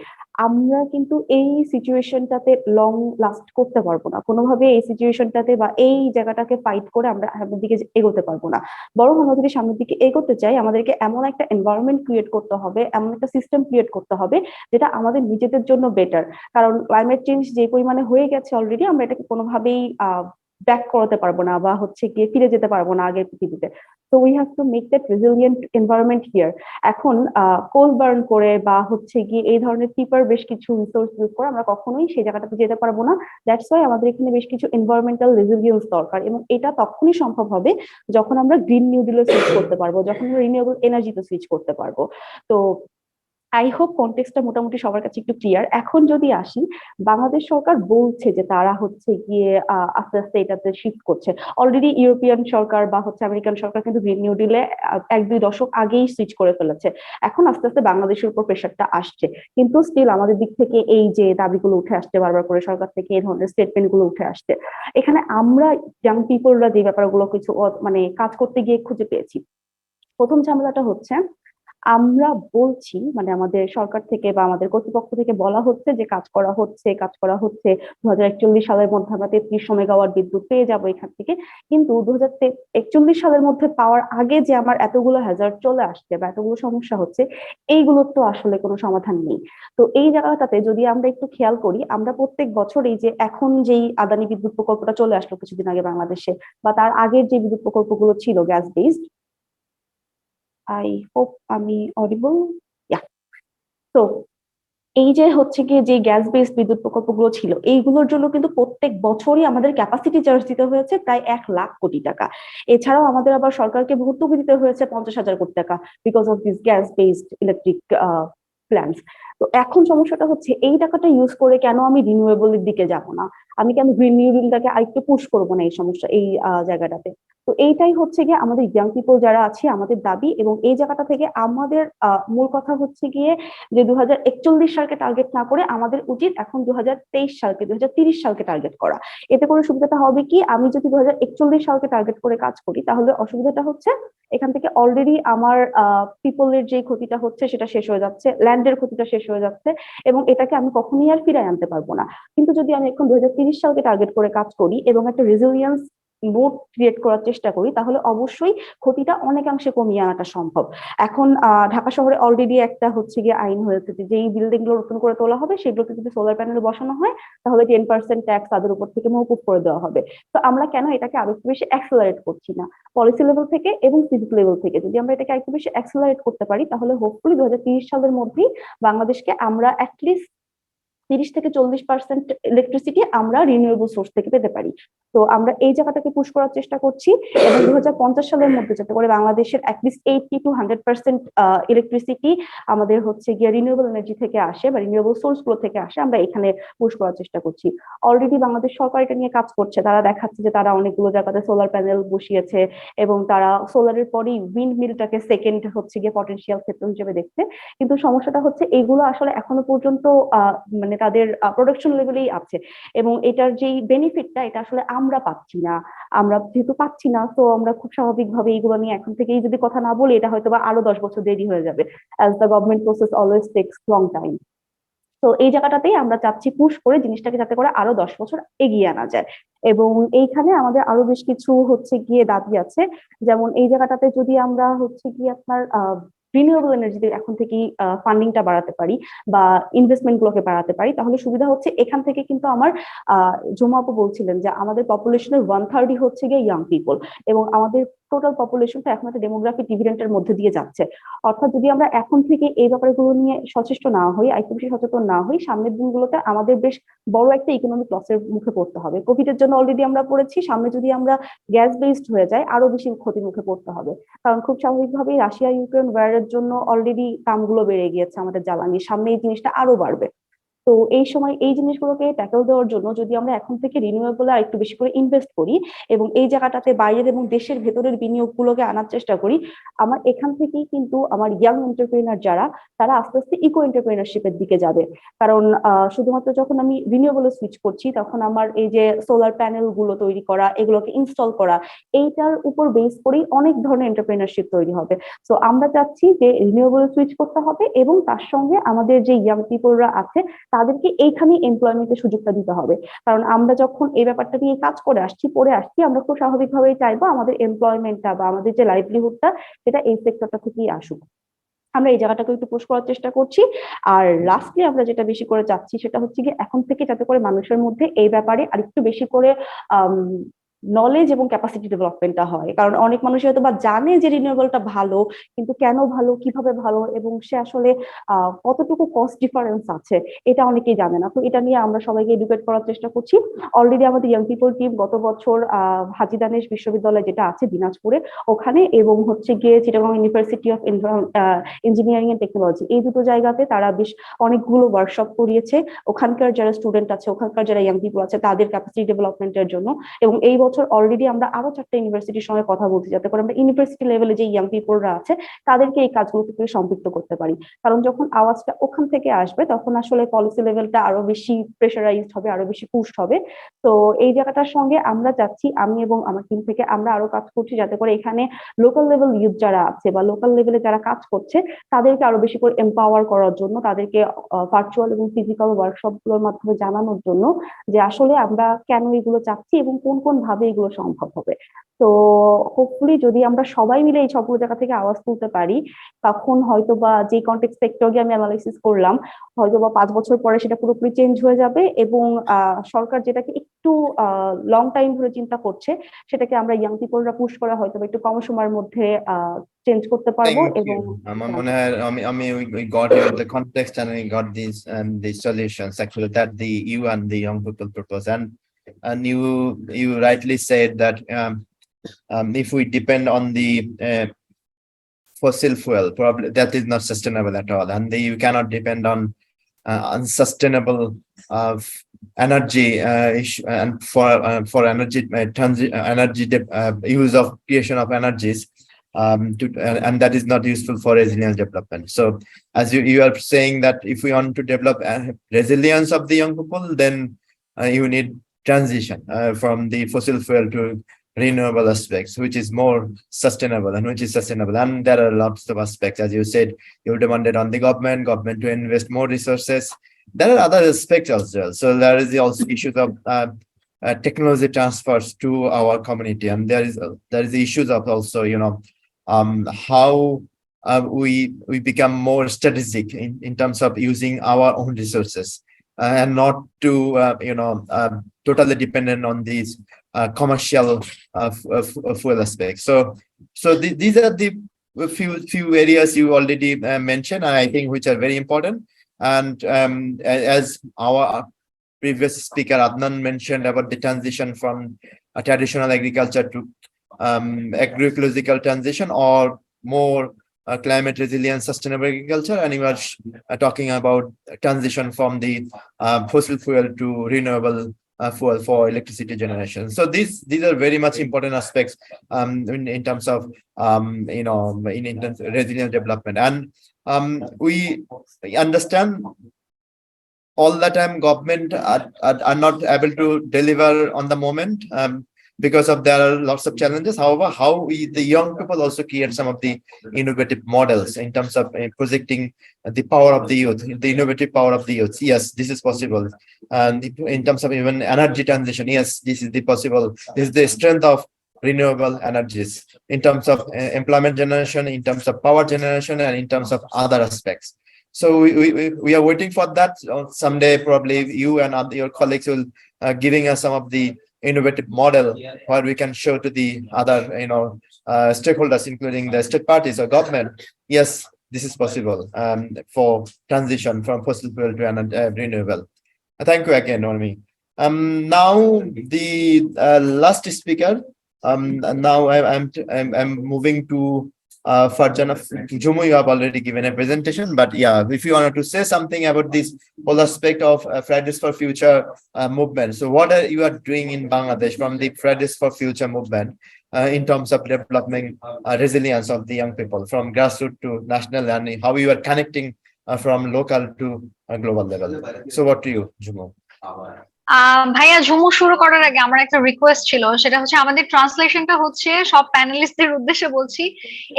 আমরা কিন্তু এই সিচুয়েশনটাতে লং লাস্ট করতে পারবো না কোনোভাবে। এই সিচুয়েশনটাতে বা এই জায়গাটাকে ফাইট করে আমরা সামনের দিকে এগোতে পারবো না। বরং আমরা যদি সামনের দিকে এগোতে চাই, আমাদেরকে এমন একটা এনভায়রনমেন্ট ক্রিয়েট করতে হবে, এমন একটা সিস্টেম ক্রিয়েট করতে হবে যেটা আমাদের নিজেদের জন্য বেটার। কারণ ক্লাইমেট চেঞ্জ যে পরিমাণে হয়ে গেছে অলরেডি, আমরা এটাকে কোনোভাবেই ব্যাক করাতে পারবো না বা হচ্ছে গিয়ে ফিরে যেতে পারবো না আগের পৃথিবীতে। তো we have to make that resilient environment here. এখন কোল বার্ন করে বা হচ্ছে গিয়ে এই ধরনের চিপার বেশ কিছু রিসোর্স ইউজ করে আমরা কখনোই সেই জায়গাটাতে যেতে পারবো না। দ্যাটস ওয়াই আমাদের এখানে বেশ কিছু এনভায়রনমেন্টাল রেজিলিয়েন্স দরকার, এবং এটা তখনই সম্ভব হবে যখন আমরা গ্রিন নিউ ডিলে সুইচ করতে পারবো, যখন আমরা রিনিউয়েবল এনার্জিতে সুইচ করতে পারবো। তো আই হোপ কনটেক্সটটা মোটামুটি সবার কাছে একটু ক্লিয়ার। এখন যদি আসি, বাংলাদেশ সরকার বলছে যে তারা হচ্ছে গিয়ে আস্তে আস্তে এটাতে শিফট করছে। অলরেডি ইউরোপিয়ান সরকার বা হচ্ছে আমেরিকান সরকার কিন্তু গ্রিন নিউ ডিলে 1-2 দশক আগেই সুইচ করে ফেলেছে। এখন আস্তে আস্তে বাংলাদেশের উপর প্রেশারটা আসছে, কিন্তু স্টিল আমাদের দিক থেকে এই যে দাবিগুলো উঠে আসছে বারবার করে সরকার থেকে, এই ধরনের স্টেটমেন্ট গুলো উঠে আসছে, এখানে আমরা ইয়াং পিপলরা যে ব্যাপারগুলো কিছু মানে কাজ করতে গিয়ে খুঁজে পেয়েছি। প্রথম ঝামেলাটা হচ্ছে, আমরা বলছি মানে আমাদের সরকার থেকে বা আমাদের কর্তৃপক্ষ থেকে বলা হচ্ছে যে কাজ করা হচ্ছে 2041 সালের মধ্যে আমরা 3300 মেগাওয়াট বিদ্যুৎ পেয়ে যাবো এখান থেকে। কিন্তু 2041 সালের মধ্যে পাওয়ার আগে যে আমার এতগুলো হ্যাজার্ড চলে আসছে বা এতগুলো সমস্যা হচ্ছে, এইগুলোর তো আসলে কোনো সমাধান নেই। তো এই জায়গাটাতে যদি আমরা একটু খেয়াল করি, আমরা প্রত্যেক বছর এই যে এখন যেই আদানি বিদ্যুৎ প্রকল্পটা চলে আসলো কিছুদিন আগে বাংলাদেশে, বা তার আগের যে বিদ্যুৎ প্রকল্পগুলো ছিল গ্যাস বেসড, আই হোপ আমি অডিবল, ইয়া। তো এই যে হচ্ছে গিয়ে যে গ্যাস বেসড বিদ্যুৎ প্রকল্পগুলো ছিল, এইগুলোর জন্য কিন্তু প্রত্যেক বছরই আমাদের ক্যাপাসিটি চার্জ দিতে হয়েছে প্রায় 1,00,000 কোটি টাকা। এছাড়াও আমাদের আবার সরকারকে ভর্তুকি দিতে হয়েছে 50,000 কোটি টাকা because of this gas based electric plants. তো এখন সমস্যাটা হচ্ছে, এই টাকাটা ইউজ করে কেন আমি রিনিউয়েবলের দিকে যাব না, আমি কেন গ্রিন নিউ ডিলটাকে আরেকটু পুশ করবো না এই সমস্যা এই জায়গাটাতে। তো এইটাই হচ্ছে গিয়ে আমাদের ইয়াং পিপল যারা আছে আমাদের দাবি, এবং এই জায়গাটা থেকে আমাদের মূল কথা হচ্ছে গিয়ে যে 2041 সালকে টার্গেট না করে আমাদের উচিত এখন 2030 সালকে টার্গেট করা। এতে করে সুবিধাটা হবে কি, আমি যদি 2041 সালকে টার্গেট করে কাজ করি, তাহলে অসুবিধাটা হচ্ছে এখান থেকে অলরেডি আমার পিপলের যে ক্ষতিটা হচ্ছে সেটা শেষ হয়ে যাচ্ছে, ল্যান্ডের ক্ষতিটা শেষ হয়ে যাচ্ছে, এবং এটাকে আমি কখনোই আর ফিরাই আনতে পারবো না। কিন্তু যদি আমি এখন 2030 সালকে টার্গেট করে কাজ করি এবং একটা রেজিলিয়েন্স মোড ক্রিয়েট করার চেষ্টা করি, তাহলে অবশ্যই ক্ষতিটা অনেকাংশে কমিয়ে আনাটা সম্ভব। এখন ঢাকা শহরে অলরেডি একটা হচ্ছে গিয়ে আইন হয়েছে যে যেই বিল্ডিং গুলো নতুন করে তোলা হবে সেগুলোতে যদি সোলার প্যানেল বসানো হয়, তাহলে 10% ট্যাক্স তাদের উপর থেকে মওকুফ করে দেওয়া হবে। তো আমরা কেন এটাকে আরো একটু বেশি অ্যাক্সেলারেট করছি না পলিসি লেভেল থেকে এবং সিভিক লেভেল থেকে? যদি আমরা এটাকে আরেকটু বেশি অ্যাক্সেলারেট করতে পারি, তাহলে হোপফুলি 2030 সালের মধ্যেই বাংলাদেশকে আমরা অ্যাটলিস্ট 30 থেকে 40% ইলেকট্রিসিটি আমরা রিনিউয়েবল সোর্স থেকে পেতে পারি। তো আমরা এই জায়গাটাকে পুশ করার চেষ্টা করছি, এবং 2050 সালের মধ্যে যাতে করে বাংলাদেশের অ্যাটলিস্ট 80 to 100% ইলেকট্রিসিটি আমাদের হচ্ছে গিয়ে রিনিউয়েবল এনার্জি থেকে আসে বা রিনিউয়েবল সোর্স গুলো থেকে আসে, আমরা এখানে পুশ করার চেষ্টা করছি। অলরেডি বাংলাদেশ সরকার এটা নিয়ে কাজ করছে, তারা দেখাচ্ছে যে তারা অনেকগুলো জায়গাতে সোলার প্যানেল বসিয়েছে, এবং তারা সোলারের পরেই উইন্ড মিলটাকে সেকেন্ড হচ্ছে গিয়ে পটেনশিয়াল ক্ষেত্র হিসেবে দেখছে। কিন্তু সমস্যাটা হচ্ছে এইগুলো আসলে এখনো পর্যন্ত মানে তাদের প্রোডাকশন লেভেলেই আছে, এবং এটার যেই বেনিফিটটা এটা আসলে আমরা পাচ্ছি না। আমরা যেহেতু পাচ্ছি না, তো আমরা খুব স্বাভাবিকভাবে এইগুলো নিয়ে এখন থেকেই যদি কথা না বলি, এটা হয়তো বা আরো 10 বছর দেরি হয়ে যাবে, as the government process always tax long time. তো এই জায়গাটাতেই আমরা চাচ্ছি পুশ করে জিনিসটাকে যাতে করে আরো 10 বছর এগিয়ে আনা যায়। এবং এইখানে আমাদের আরো বেশ কিছু হচ্ছে গিয়ে দাবি আছে, যেমন এই জায়গাটাতে যদি আমরা হচ্ছে গিয়ে আপনার রিনিউয়েবল এনার্জিতে এখন থেকেই ফান্ডিংটা বাড়াতে পারি বা ইনভেস্টমেন্ট গুলোকে বাড়াতে পারি, তাহলে সুবিধা হচ্ছে এখান থেকে কিন্তু আমার জুমা আপু বলছিলেন যে আমাদের পপুলেশনের 1/3 হচ্ছে গিয়ে ইয়াং পিপল, এবং আমাদের টোটাল পপুলেশনটা এখন একটা ডেমোগ্রাফিক ডিভিডেন্টের মধ্যে দিয়ে যাচ্ছে। অর্থাৎ যদি আমরা এখন থেকে এই ব্যাপারগুলো নিয়ে সচেষ্ট না হই, একটু বেশি সচেতন না হই, সামনের দিনগুলোতে আমাদের বেশ বড় একটা ইকোনমিক লসের মুখে পড়তে হবে। কোভিড এর জন্য অলরেডি আমরা পড়েছি, সামনে যদি আমরা গ্যাস বেসড হয়ে যাই আরো বেশি ক্ষতির মুখে পড়তে হবে। কারণ খুব স্বাভাবিকভাবেই রাশিয়া ইউক্রেন ওয়ারের জন্য অলরেডি দামগুলো বেড়ে গিয়েছে আমাদের জ্বালানির, সামনে এই জিনিসটা আরো বাড়বে। তো এই সময় এই জিনিসগুলোকে ট্যাকল দেওয়ার জন্য যদি আমরা এখন থেকে রিনিউয়েবল আর একটু বেশি করে ইনভেস্ট করি এবং এই জায়গাটাতে বাইরের এবং দেশের ভেতরের বিনিয়োগগুলোকে আনার চেষ্টা করি, আমার এখান থেকেই কিন্তু আমার ইয়াং এন্টারপ্রেনার যারা, তারা আস্তে আস্তে ইকো এন্টারপ্রেনারশিপের দিকে যাবে। কারণ শুধুমাত্র যখন আমি রিনিউয়েবলে সুইচ করছি, তখন আমার এই যে সোলার প্যানেল গুলো তৈরি করা, এগুলোকে ইনস্টল করা, এইটার উপর বেস করেই অনেক ধরনের এন্টারপ্রেনারশিপ তৈরি হবে। তো আমরা চাচ্ছি যে রিনিউয়েবলে সুইচ করতে হবে, এবং তার সঙ্গে আমাদের যে ইয়াং পিপলরা আছে তাদেরকে এইখানে এমপ্লয়মেন্টের সুযোগটা দিতে হবে। কারণ আমরা যখন এই ব্যাপারটা নিয়ে কাজ করে আসছি, পড়ে আসছি, আমরা খুব স্বাভাবিকভাবেই চাইবো আমাদের এমপ্লয়মেন্টটা বা আমাদের যে লাইভলিহুডটা সেটা এই সেক্টরটা থেকেই আসুক। আমরা এই জায়গাটাকে একটু পুশ করার চেষ্টা করছি। আর লাস্টলি আমরা যেটা বেশি করে চাচ্ছি সেটা হচ্ছে কি এখন থেকে যাতে করে মানুষের মধ্যে এই ব্যাপারে আরেকটু বেশি করে নলেজ এবং ক্যাপাসিটি ডেভেলপমেন্টটা হয়। কারণ অনেক মানুষ হয়তো বা জানে যে রিনিউয়েবলটা ভালো, কিন্তু কেন ভালো, কিভাবে ভালো, এবং সে আসলে কতটুকু কস্ট ডিফারেন্স আছে এটা অনেকেই জানে না। তো এটা নিয়ে আমরা সবাইকে এডুকেট করার চেষ্টা করছি। অলরেডি আমাদের ইয়াং পিপল টিম গত বছর হাজী দানেশ বিশ্ববিদ্যালয় যেটা আছে দিনাজপুরে ওখানে, এবং হচ্ছে গিয়ে Chittagong University of Engineering and Technology, এই দুটো জায়গাতে তারা বেশ অনেকগুলো ওয়ার্কশপ করিয়েছে ওখানকার যারা স্টুডেন্ট আছে, ওখানকার যারা ইয়াং পিপল আছে তাদের ক্যাপাসিটি ডেভেলপমেন্টের জন্য। এবং এই বছর অলরেডি আমরা আরো 4টা ইউনিভার্সিটির সঙ্গে কথা বলছি যাতে করে আমরা ইউনিভার্সিটি লেভেলে যে ইয়াং পিপলরা আছে তাদেরকে এই কাজগুলোতে সম্পৃক্ত করতে পারি। কারণ যখন আওয়াজটা ওখান থেকে আসবে তখন আসলে পলিসি লেভেলটা আরো বেশি প্রেশারাইজড হবে, আরো বেশি পুশড হবে। তো এই জায়গাটার সঙ্গে আমরা যাচ্ছি, আমি এবং আমার টিম থেকে আমরা আরো কাজ করছি যাতে করে এখানে লোকাল লেভেল ইউথ যারা আছে বা লোকাল লেভেলে যারা কাজ করছে তাদেরকে আরো বেশি করে এম্পাওয়ার করার জন্য, তাদেরকে ভার্চুয়াল এবং ফিজিক্যাল ওয়ার্কশপ গুলোর মাধ্যমে জানানোর জন্য যে আসলে আমরা কেন এগুলো চাচ্ছি এবং কোন কোন ভাবে এগুলো সম্ভব হবে। তো হোপফুলি যদি আমরা সবাই মিলে এই সবগুলো জায়গা থেকে আওয়াজ তুলতে পারি, তখন হয়তো বা যে কন্টেক্সট একটু আগে আমি অ্যানালাইসিস করলাম, হয়তো বা 5 বছর পরে সেটা পুরোপুরি চেঞ্জ হয়ে যাবে, এবং সরকার যেটাকে একটু লং টাইম ধরে চিন্তা করছে সেটাকে আমরা ইয়াং পিপলরা পুশ করা হয়তো বা একটু কম সময়ের মধ্যে চেঞ্জ করতে পারবো। Thank এবং you. আমার মনে হয় we got you the context and we got these and the solutions actually that the you and the young people propose, and you rightly said that if we depend on the fossil fuel, probably that is not sustainable at all, and you cannot depend on unsustainable energy issue, and for energy use of creation of energies, and that is not useful for resilient development. So as you are saying that if we want to develop resilience of the young people, then you need transition from the fossil fuel to renewable aspects, which is more sustainable, and there are lots of aspects. As you said, you demanded on the government to invest more resources. There are other aspects as well. So there is also issues of technology transfers to our community, and there is the issues of also how we become more strategic in terms of using our own resources, and not to totally dependent on these commercial fuel aspects. So these are the few areas you already mentioned, and I think which are very important. And as our previous speaker Adnan mentioned about the transition from traditional agriculture to agroecological transition, or more climate resilient sustainable agriculture, and you are talking about transition from the fossil fuel to renewable fuel for electricity generation. So these are very much important aspects in terms of in terms of resilient development. And we understand all the time government are not able to deliver on the moment, because of there are lots of challenges. However, how we the young people also create some of the innovative models in terms of projecting the power of the youth, the innovative power of the youth. Yes, this is possible. And in terms of even energy transition, yes, this is the possible. This is the strength of renewable energies in terms of employment generation, in terms of power generation, and in terms of other aspects. So we are waiting for that. Someday probably you and your colleagues will giving us some of the innovative model where we can show to the other stakeholders, including the state parties or government, yes, this is possible for transition from fossil fuel to renewable. Thank you again, Normi. Now the last speaker. Now I'm moving to Farjana. Jumu, you have already given a presentation, but yeah, if you wanted to say something about this whole aspect of Fridays for Future movement. So what are you are doing in Bangladesh from the Fridays for Future movement in terms of developing resilience of the young people from grassroots to national, and how you are connecting from local to global level. So what do you, Jumu? ভাইয়া ঝুমু শুরু করার আগে আমার একটা request ছিল, সেটা হচ্ছে আমাদের ট্রান্সলেশনটা হচ্ছে সব প্যানেলিস্টদের উদ্দেশ্যে বলছি,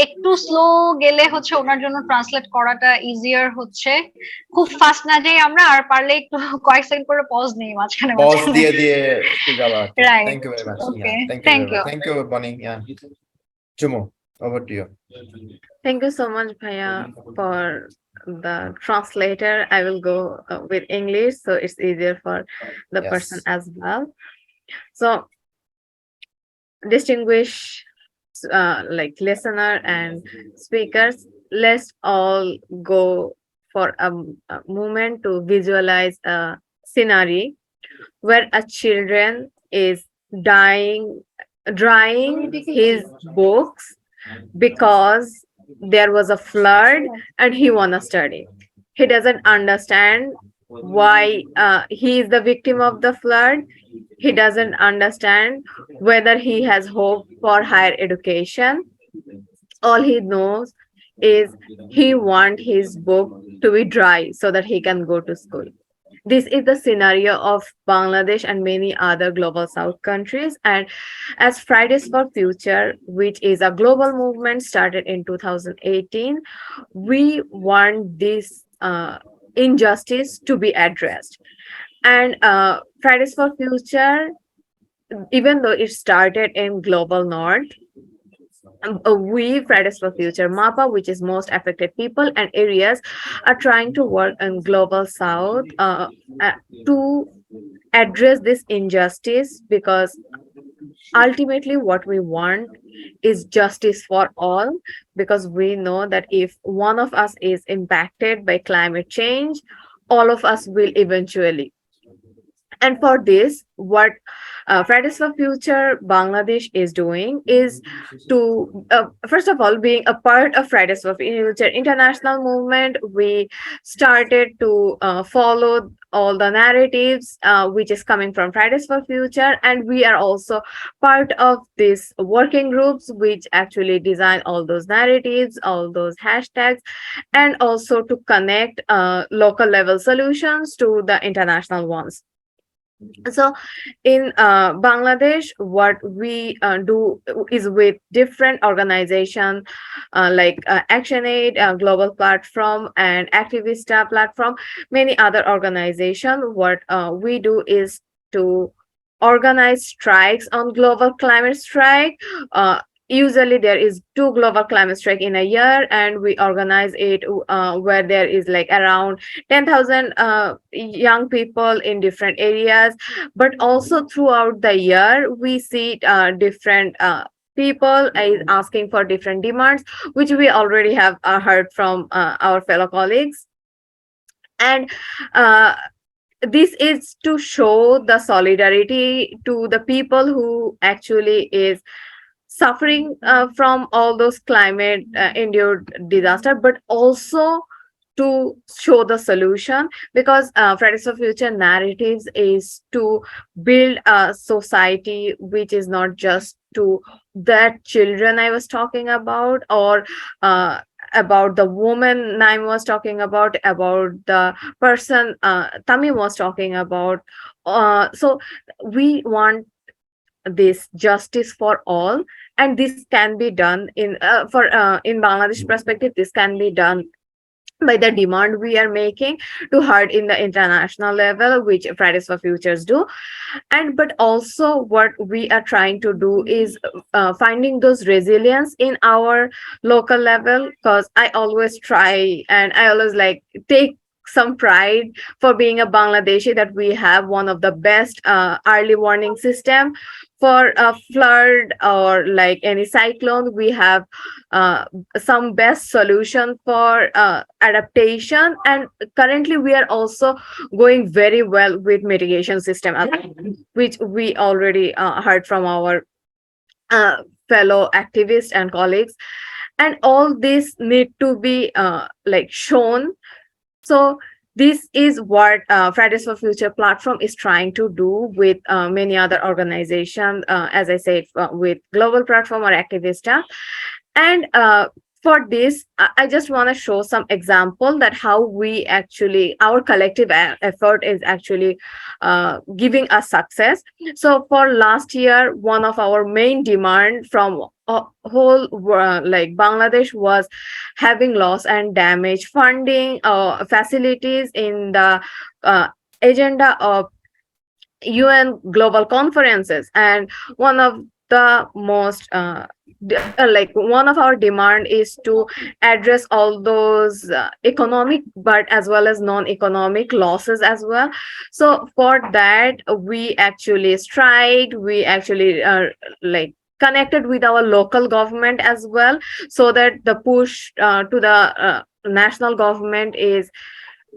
একটু স্লো গেলে হচ্ছে ওনার জন্য ট্রান্সলেট করাটা ইজিয়ার হচ্ছে। খুব ফাস্ট না যাই আমরা, আর পারলে একটু কয়েক সেকেন্ড করে পজ নেই মাঝখানে Pause দিয়ে একটু যাওয়া। Right. Thank you very much. Okay. Yeah, Thank you. Thank you, Bonnie. Yeah. Jumu, over to you. Thank you so much, Bhaiya, for the translator. I will go with English, so it's easier for the Yes. person as well. So distinguished like listener and speakers, let's all go for a moment to visualize a scenario where a children is dying drying his books because there was a flood and he wanna study. He doesn't understand why he is the victim of the flood. He doesn't understand whether he has hope for higher education. All he knows is he wants his book to be dry so that he can go to school. This is the scenario of Bangladesh and many other global south countries. And as Fridays for Future, which is a global movement started in 2018, we want this injustice to be addressed. And Fridays for Future, even though it started in global north, we Fridays for Future MAPA, which is most affected people and areas, are trying to work in global south to address this injustice, because ultimately what we want is justice for all, because we know that if one of us is impacted by climate change, all of us will eventually. And for this, what Fridays for Future Bangladesh is doing is to, first of all, being a part of Fridays for Future international movement, we started to follow all the narratives which is coming from Fridays for Future, and we are also part of this working groups which actually design all those narratives, all those hashtags, and also to connect local level solutions to the international ones. So in Bangladesh, what we do is with different organizations like ActionAid, Global Platform, and Activista Platform, many other organizations. What we do is to organize strikes on global climate strike. Usually there is 2 global climate strike in a year, and we organize it where there is like around 10,000 young people in different areas. But also throughout the year we see different people is asking for different demands, which we already have heard from our fellow colleagues. And this is to show the solidarity to the people who actually is suffering from all those climate induced disaster, but also to show the solution, because Fridays for Future narratives is to build a society which is not just to that children I was talking about, or about the woman Naim was talking about the person Tamim was talking about. So we want this justice for all, and this can be done in Bangladesh perspective. This can be done by the demand we are making to hard in the international level, which Fridays for Futures do. And but also what we are trying to do is finding those resilience in our local level, because I always try and I always like take some pride for being a Bangladeshi that we have one of the best early warning system for a flood or like any cyclone. We have some best solution for adaptation, and currently we are also going very well with mitigation system, which we already heard from our fellow activists and colleagues. And all this need to be like shown. So this is what Fridays for Future platform is trying to do with many other organizations, as I said, with Global Platform or Activista. And for this, I just want to show some example that how we actually, our collective effort is actually giving us success. So for last year, one of our main demand from whole like Bangladesh was having loss and damage funding facilities in the agenda of UN global conferences. And one of the most like one of our demand is to address all those economic but as well as non-economic losses as well. So for that we actually striked, we actually like connected with our local government as well, so that the push to the national government is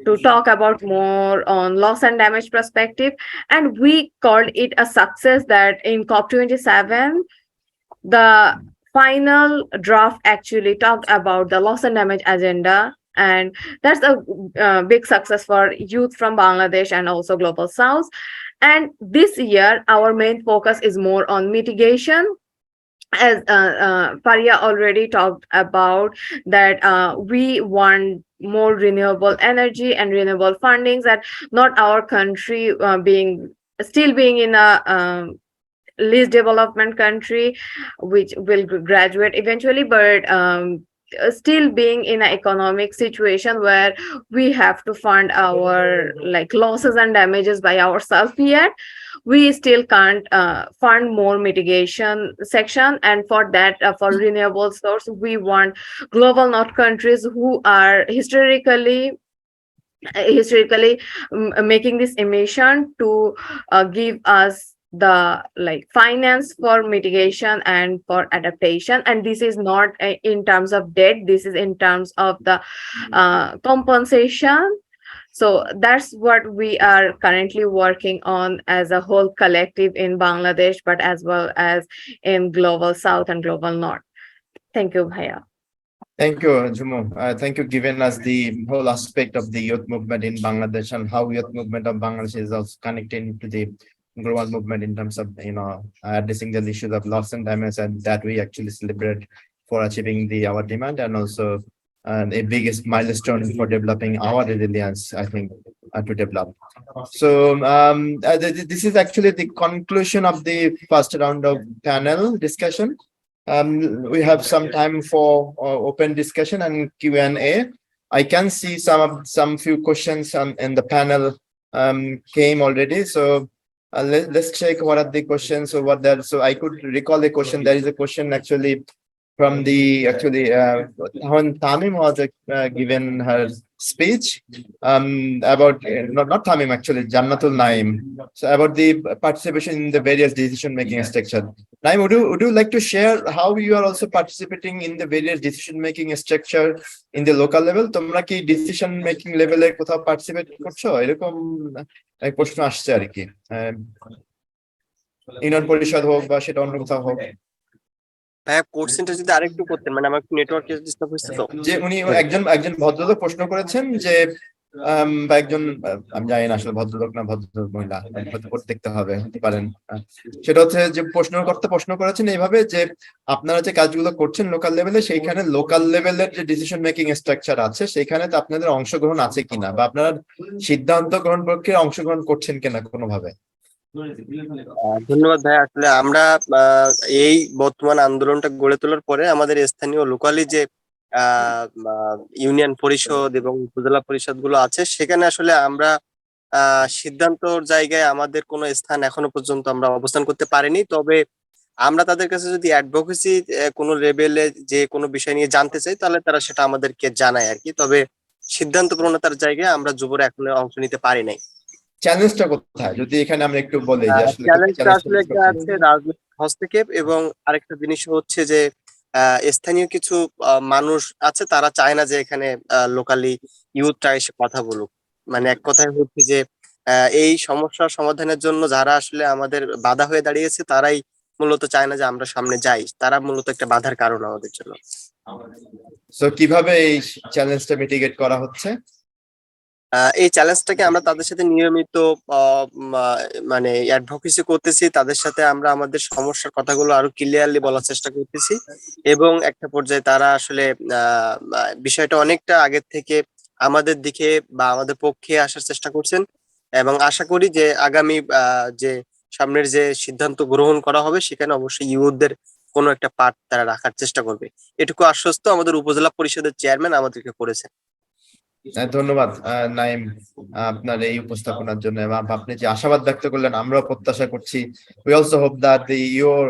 to talk about more on loss and damage perspective. And we called it a success that in COP27 the final draft actually talked about the loss and damage agenda, and that's a big success for youth from Bangladesh and also global south. And this year our main focus is more on mitigation, as Paria already talked about, that we want more renewable energy and renewable fundings, that not our country still being in a least development country, which will graduate eventually, but still being in an economic situation where we have to fund our like losses and damages by ourselves yet. We still can't fund more mitigation section, and for that for renewable source we want global north countries who are historically making this emission to give us the like finance for mitigation and for adaptation. And this is not in terms of debt, this is in terms of the compensation. So that's what we are currently working on as a whole collective in Bangladesh, but as well as in global south and global north. Thank you, Bhaiya. Thank you, Jumu. Thank you giving us the whole aspect of the youth movement in Bangladesh and how youth movement of Bangladesh is also connecting to the global movement in terms of, addressing the issues of loss and damage, and that we actually celebrate for achieving our demand, and also the biggest milestone for developing our resilience, I think, to develop. So this is actually the conclusion of the first round of panel discussion. We have some time for open discussion and Q&A. I can see some few questions in the panel came already. So let's check what are the questions or what that. So I could recall the question. There is a question actually from the when Tamim was given her speech about not Tamim, actually Jannatul Naim, so about the participation in the various decision making structure. Naim, would you like to share how you are also participating in the various decision making structure in the local level? তোমরা কি decision making level এ কোথাও participate করছো? এরকম এক প্রশ্ন আসছে আর কি, union পরিষদ হোক বা সেটা অন্য কোথাও হোক। ভাইয়া কোশ্চেনটা যদি আরেকটু করতেন, মানে আমার নেটওয়ার্কে ডিস্টার্ব হচ্ছে তো। যে উনি একজন ভদ্রলোক প্রশ্ন করেছেন যে বা একজন, আমি জানি না আসলে ভদ্রলোক না ভদ্রলোক মহিলা, দেখতে হবে, হতে পারেন। সেটা হচ্ছে যে প্রশ্নকর্তা প্রশ্ন করেছেন এইভাবে যে আপনারা যে কাজগুলো করছেন লোকাল লেভেলে, সেইখানে লোকাল লেভেলের যে ডিসিশন মেকিং স্ট্রাকচার আছে সেখানে তো আপনাদের অংশগ্রহণ আছে কিনা, বা আপনারা সিদ্ধান্ত গ্রহণ প্রক্রিয়ায় অংশগ্রহণ করছেন কিনা কোনোভাবে? ধন্যবাদ ভাই। আসলে আমরা এই বর্তমান আন্দোলনটা গড়ে তোলার পরে আমাদের স্থানীয় লোকালি যে ইউনিয়ন পরিষদ এবং উপজেলা পরিষদ গুলো আছে, সেখানে আসলে আমরা সিদ্ধান্তর জায়গায় আমাদের কোনো স্থান এখনো পর্যন্ত আমরা অবস্থান করতে পারিনি। তবে আমরা তাদের কাছে যদি অ্যাডভোকেসি কোনো লেভেলে যে কোনো বিষয় নিয়ে জানতে চাই, তাহলে তারা সেটা আমাদেরকে জানায় আর কি। তবে সিদ্ধান্ত প্রণতার জায়গায় আমরা যুবরা এখনো অংশ নিতে পারি নাই। চ্যালেঞ্জটা কোথায় যদি এখানে আমরা একটু বলি যে আসলে চ্যালেঞ্জটা আসলে একটা আছে রাজনৈতিক হস্তক্ষেপ, এবং আরেকটা জিনিস হচ্ছে যে স্থানীয় কিছু মানুষ আছে, তারা চায় না যে এখানে লোকালি ইউথরা এসে কথা বলুক। মানে এক কথায় হচ্ছে যে এই সমস্যার সমাধানের জন্য যারা আসলে আমাদের বাধা হয়ে দাঁড়িয়েছে, তারাই মূলত চায় না যে আমরা সামনে যাই। তারা মূলত একটা বাধার কারণ আমাদের জন্য। সো কিভাবে এই চ্যালেঞ্জটা মিটিগেট করা হচ্ছে? এই চ্যালেঞ্জটাকে আমরা তাদের সাথে নিয়মিত মানে অ্যাডভোকেসি করতেছি, তাদের সাথে আমরা আমাদের সমস্যার কথাগুলো আরো ক্লিয়ারলি বলার চেষ্টা করতেছি, এবং একটা পর্যায়ে তারা আসলে বিষয়টা অনেকটা আগের থেকে আমাদের দিকে বা আমাদের পক্ষে আসার চেষ্টা করছেন, এবং আশা করি যে আগামী যে সামনের যে সিদ্ধান্ত গ্রহণ করা হবে সেখানে অবশ্যই ইউথদের কোনো একটা পার্ট তারা রাখার চেষ্টা করবে। এটুকু আশ্বস্ত আমাদের উপজেলা পরিষদের চেয়ারম্যান আমাদেরকে করেছেন। ধন্যবাদ নাইম আপনার এই উপস্থাপনার জন্য, এবং আপনি যে আশাবাদ ব্যক্ত করলেন আমরাও প্রত্যাশা করছি। We also hope that your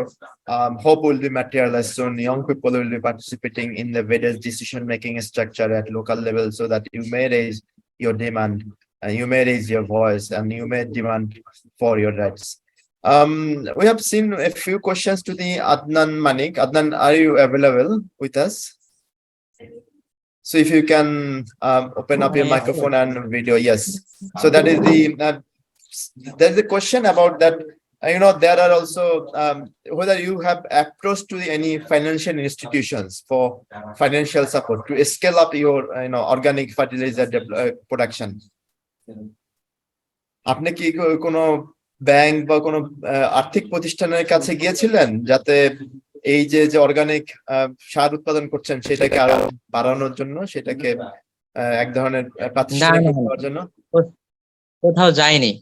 hope will be materialized soon. Young people will be participating in the various decision making structure at local level, so that you may raise your demand, you may raise your voice, and you may demand for your rights. We have seen a few questions to the Adnan Manik. Adnan, are you available with us? So if you can open up your Yeah. microphone and video, yes. So that is the there's a question about that. There are also whether you have approach to any financial institutions for financial support to scale up your organic fertilizer production. আপনি কি কোনো bank বা কোনো আর্থিক প্রতিষ্ঠানের কাছে গিয়েছিলেন যাতে এই যে অর্গানিক সার উৎপাদন করছেন সেটাকে আরো বাড়ানোর জন্য, সেটাকে এক ধরনের প্রাতিষ্ঠানিক করার জন্য? কোথাও যায়নি,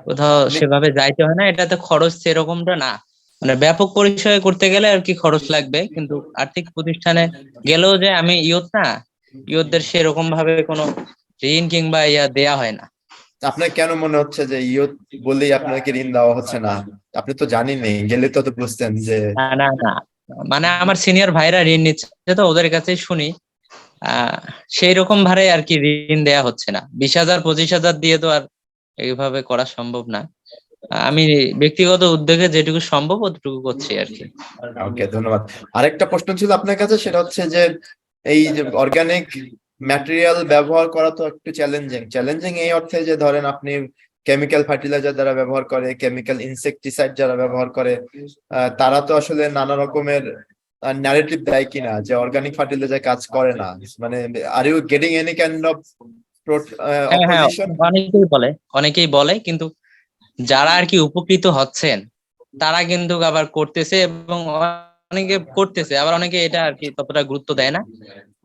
কোথাও সেভাবে যাইতে হয় না, এটাতে খরচ সেরকমটা না, মানে ব্যাপক পরিসরে করতে গেলে আর কি খরচ লাগবে, কিন্তু আর্থিক প্রতিষ্ঠানে গেলেও যে আমি ইয়তদের সেরকম ভাবে কোনো ঋণ কিংবা দেয়া হয় না। আপনার কেন মনে হচ্ছে যে ইয়ত বলেই আপনাকে ঋণ দেওয়া হচ্ছে না? আপনি তো জানেনই, গেলে তো বুঝতেন যে না, মানে আমার সিনিয়র ভাইরা ঋণ নিচ্ছে তো ওদের কাছেই শুনি সেই রকম ভাবে আর কি ঋণ দেয়া হচ্ছে না। 20,000 25,000 দিয়ে তো আর এইভাবে করা সম্ভব না। আমি ব্যক্তিগত উদ্যোগে যেটুকু সম্ভব অতটুকু করছি আর কি। ওকে, ধন্যবাদ। আরেকটা প্রশ্ন ছিল আপনার কাছে, সেটা হচ্ছে যে এই যে অর্গানিক ম্যাটেরিয়াল ব্যবহার করা তো একটু চ্যালেঞ্জিং এই অর্থে যে ধরেন আপনি কেমিক্যাল ফার্টিলাইজার যারা ব্যবহার করে, কেমিক্যাল ইনসেকটিসাইড যারা ব্যবহার করে, তারা তো আসলে নানা রকমের ন্যারেটিভ দেয় কিনা যে অর্গানিক ফার্টিলাইজার কাজ করে না, মানে are you getting any kind of opposition? অনেকেই বলে, কিন্তু যারা আর কি উপকৃত হচ্ছেন তারা কিন্তু আবার করতেছে, এবং অনেকে করতেছে, আবার অনেকে এটা আর কি ততটা গুরুত্ব দেয় না,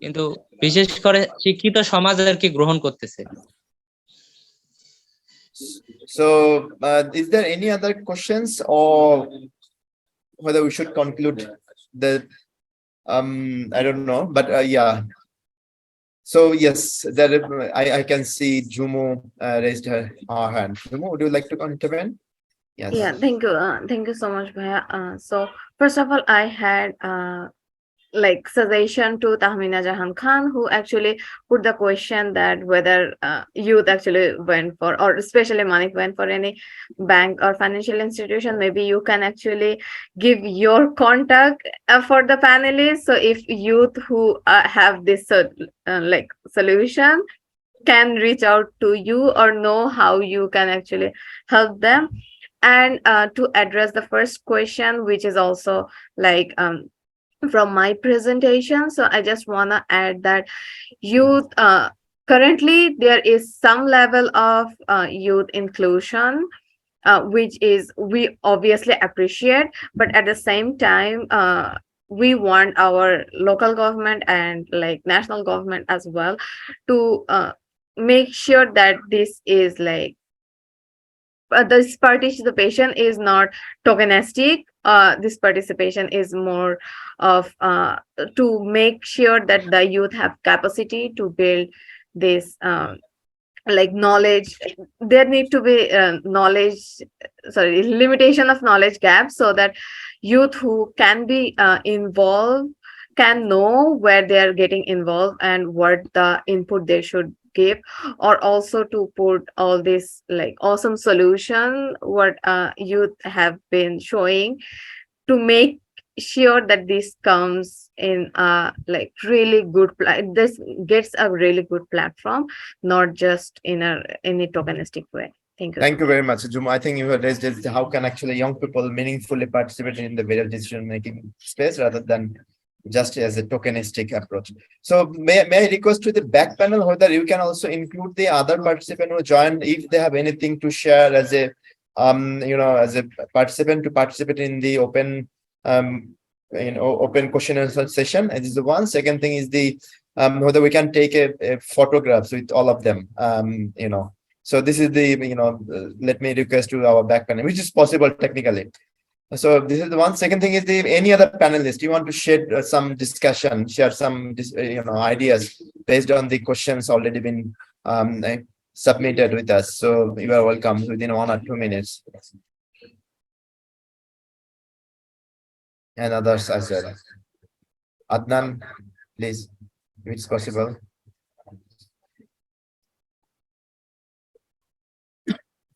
কিন্তু বিশেষ করে শিক্ষিত সমাজ আর কি গ্রহণ করতেছে। So is there any other questions, or whether we should conclude the I don't know, but yeah. So yes, there I can see Jumu raised her hand. Jumu, would you like to intervene? Yes. Yeah, thank you so much, Bhaiya. So first of all, I had like suggestion to Tahmina Jahan Khan, who actually put the question that whether youth actually went for, or especially Manik went for any bank or financial institution. Maybe you can actually give your contact for the panelists. So if youth who have this like solution can reach out to you or know how you can actually help them. And to address the first question, which is also like from my presentation, so I just want to add that youth currently there is some level of youth inclusion, which is we obviously appreciate, but at the same time we want our local government and like national government as well to make sure that this is like this participation is not tokenistic. This participation is more of to make sure that the youth have capacity to build this like knowledge. There need to be limitation of knowledge gap, so that youth who can be involved can know where they are getting involved and what the input they should give, or also to put all this like awesome solution what youth have been showing to make sure that this comes in a like really good this gets a really good platform, not just in any tokenistic way. Thank you. Thank you very much, Jumu. I think you have raised it, how can actually young people meaningfully participate in the various decision-making space rather than just as a tokenistic approach. So may I request to the back panel whether you can also include the other participant who join, if they have anything to share as a as a participant, to participate in the open open question and answer session. And this is the one. Second thing is the whether we can take a photographs with all of them. So this is the let me request to our back panel, which is possible technically. So this is the one. Second thing is the any other panelist you want to shed some discussion, share some ideas based on the questions already been submitted with us. So you are welcome within 1 or 2 minutes. And others as well. Adnan, please, if it's possible.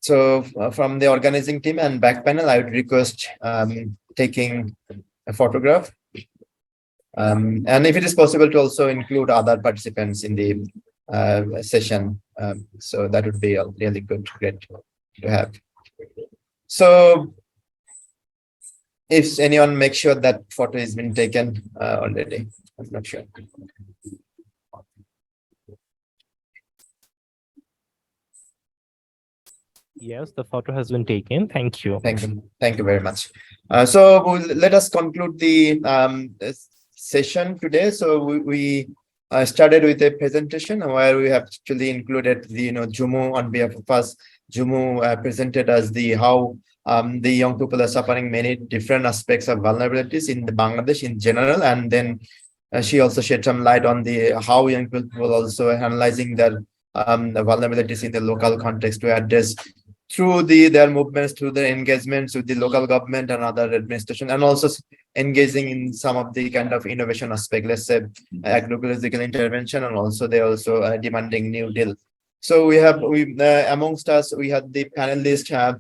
So from the organizing team and back panel, I would request taking a photograph. And if it is possible to also include other participants in the session. So that would be a really great to have. So if anyone makes sure that photo has been taken already, I'm not sure. Yes, the photo has been taken. Thank you. Thank you very much. So let us conclude the session today. So we started with a presentation where we have actually included the Jumu on behalf of us. Jumu presented us the how the young people are suffering many different aspects of vulnerabilities in the Bangladesh in general, and then she also shed some light on the how young people also analyzing their the vulnerabilities in the local context to address through their movements, through their engagements with the local government and other administration, and also engaging in some of the kind of innovation aspect, let's say agroecological intervention, and also they also demanding New Deal. So we amongst us we had the panelists have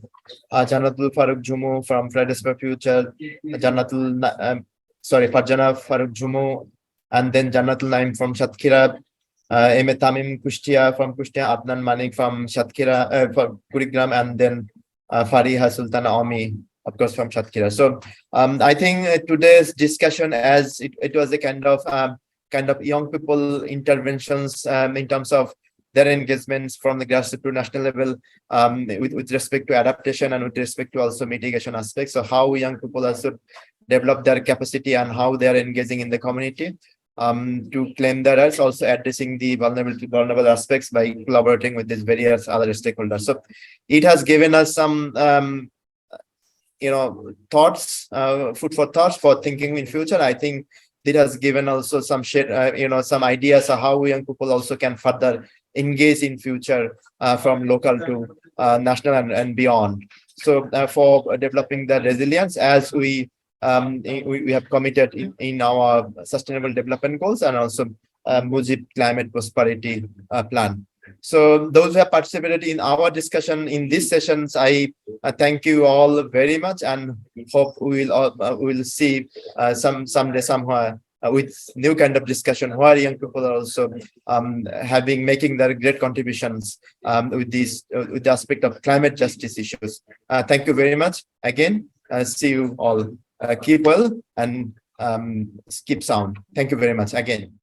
Jannatul Farooq Jumu from Fridays for Future, Farjana Farooq Jumu, and then Jannatul Naim from Satkira, Eme Tamim Kustia from Kustia, Adnan Manik from Satkira, from Kurigram, and then Fariha Sultana Omi, of course, from Satkira. So I think today's discussion, as it was a kind of young people interventions in terms of their engagements from the grassroots to national level, with respect to adaptation and with respect to also mitigation aspects. So how young people also develop their capacity and how they are engaging in the community to claim their rights, also addressing the vulnerable aspects by collaborating with these various other stakeholders. So it has given us some thoughts, food for thoughts for thinking in future. I think it has given also some some ideas of how young people also can further engage in future from local to national and beyond. So for developing the resilience, as we have committed in our sustainable development goals and also Mujib climate prosperity plan. So those who have participated in our discussion in these sessions, I thank you all very much, and hope we will see someday somewhere with new kind of discussion where young people are also making their great contributions with the aspect of climate justice issues. Thank you very much again. See you all. Keep well and keep sound. Thank you very much again.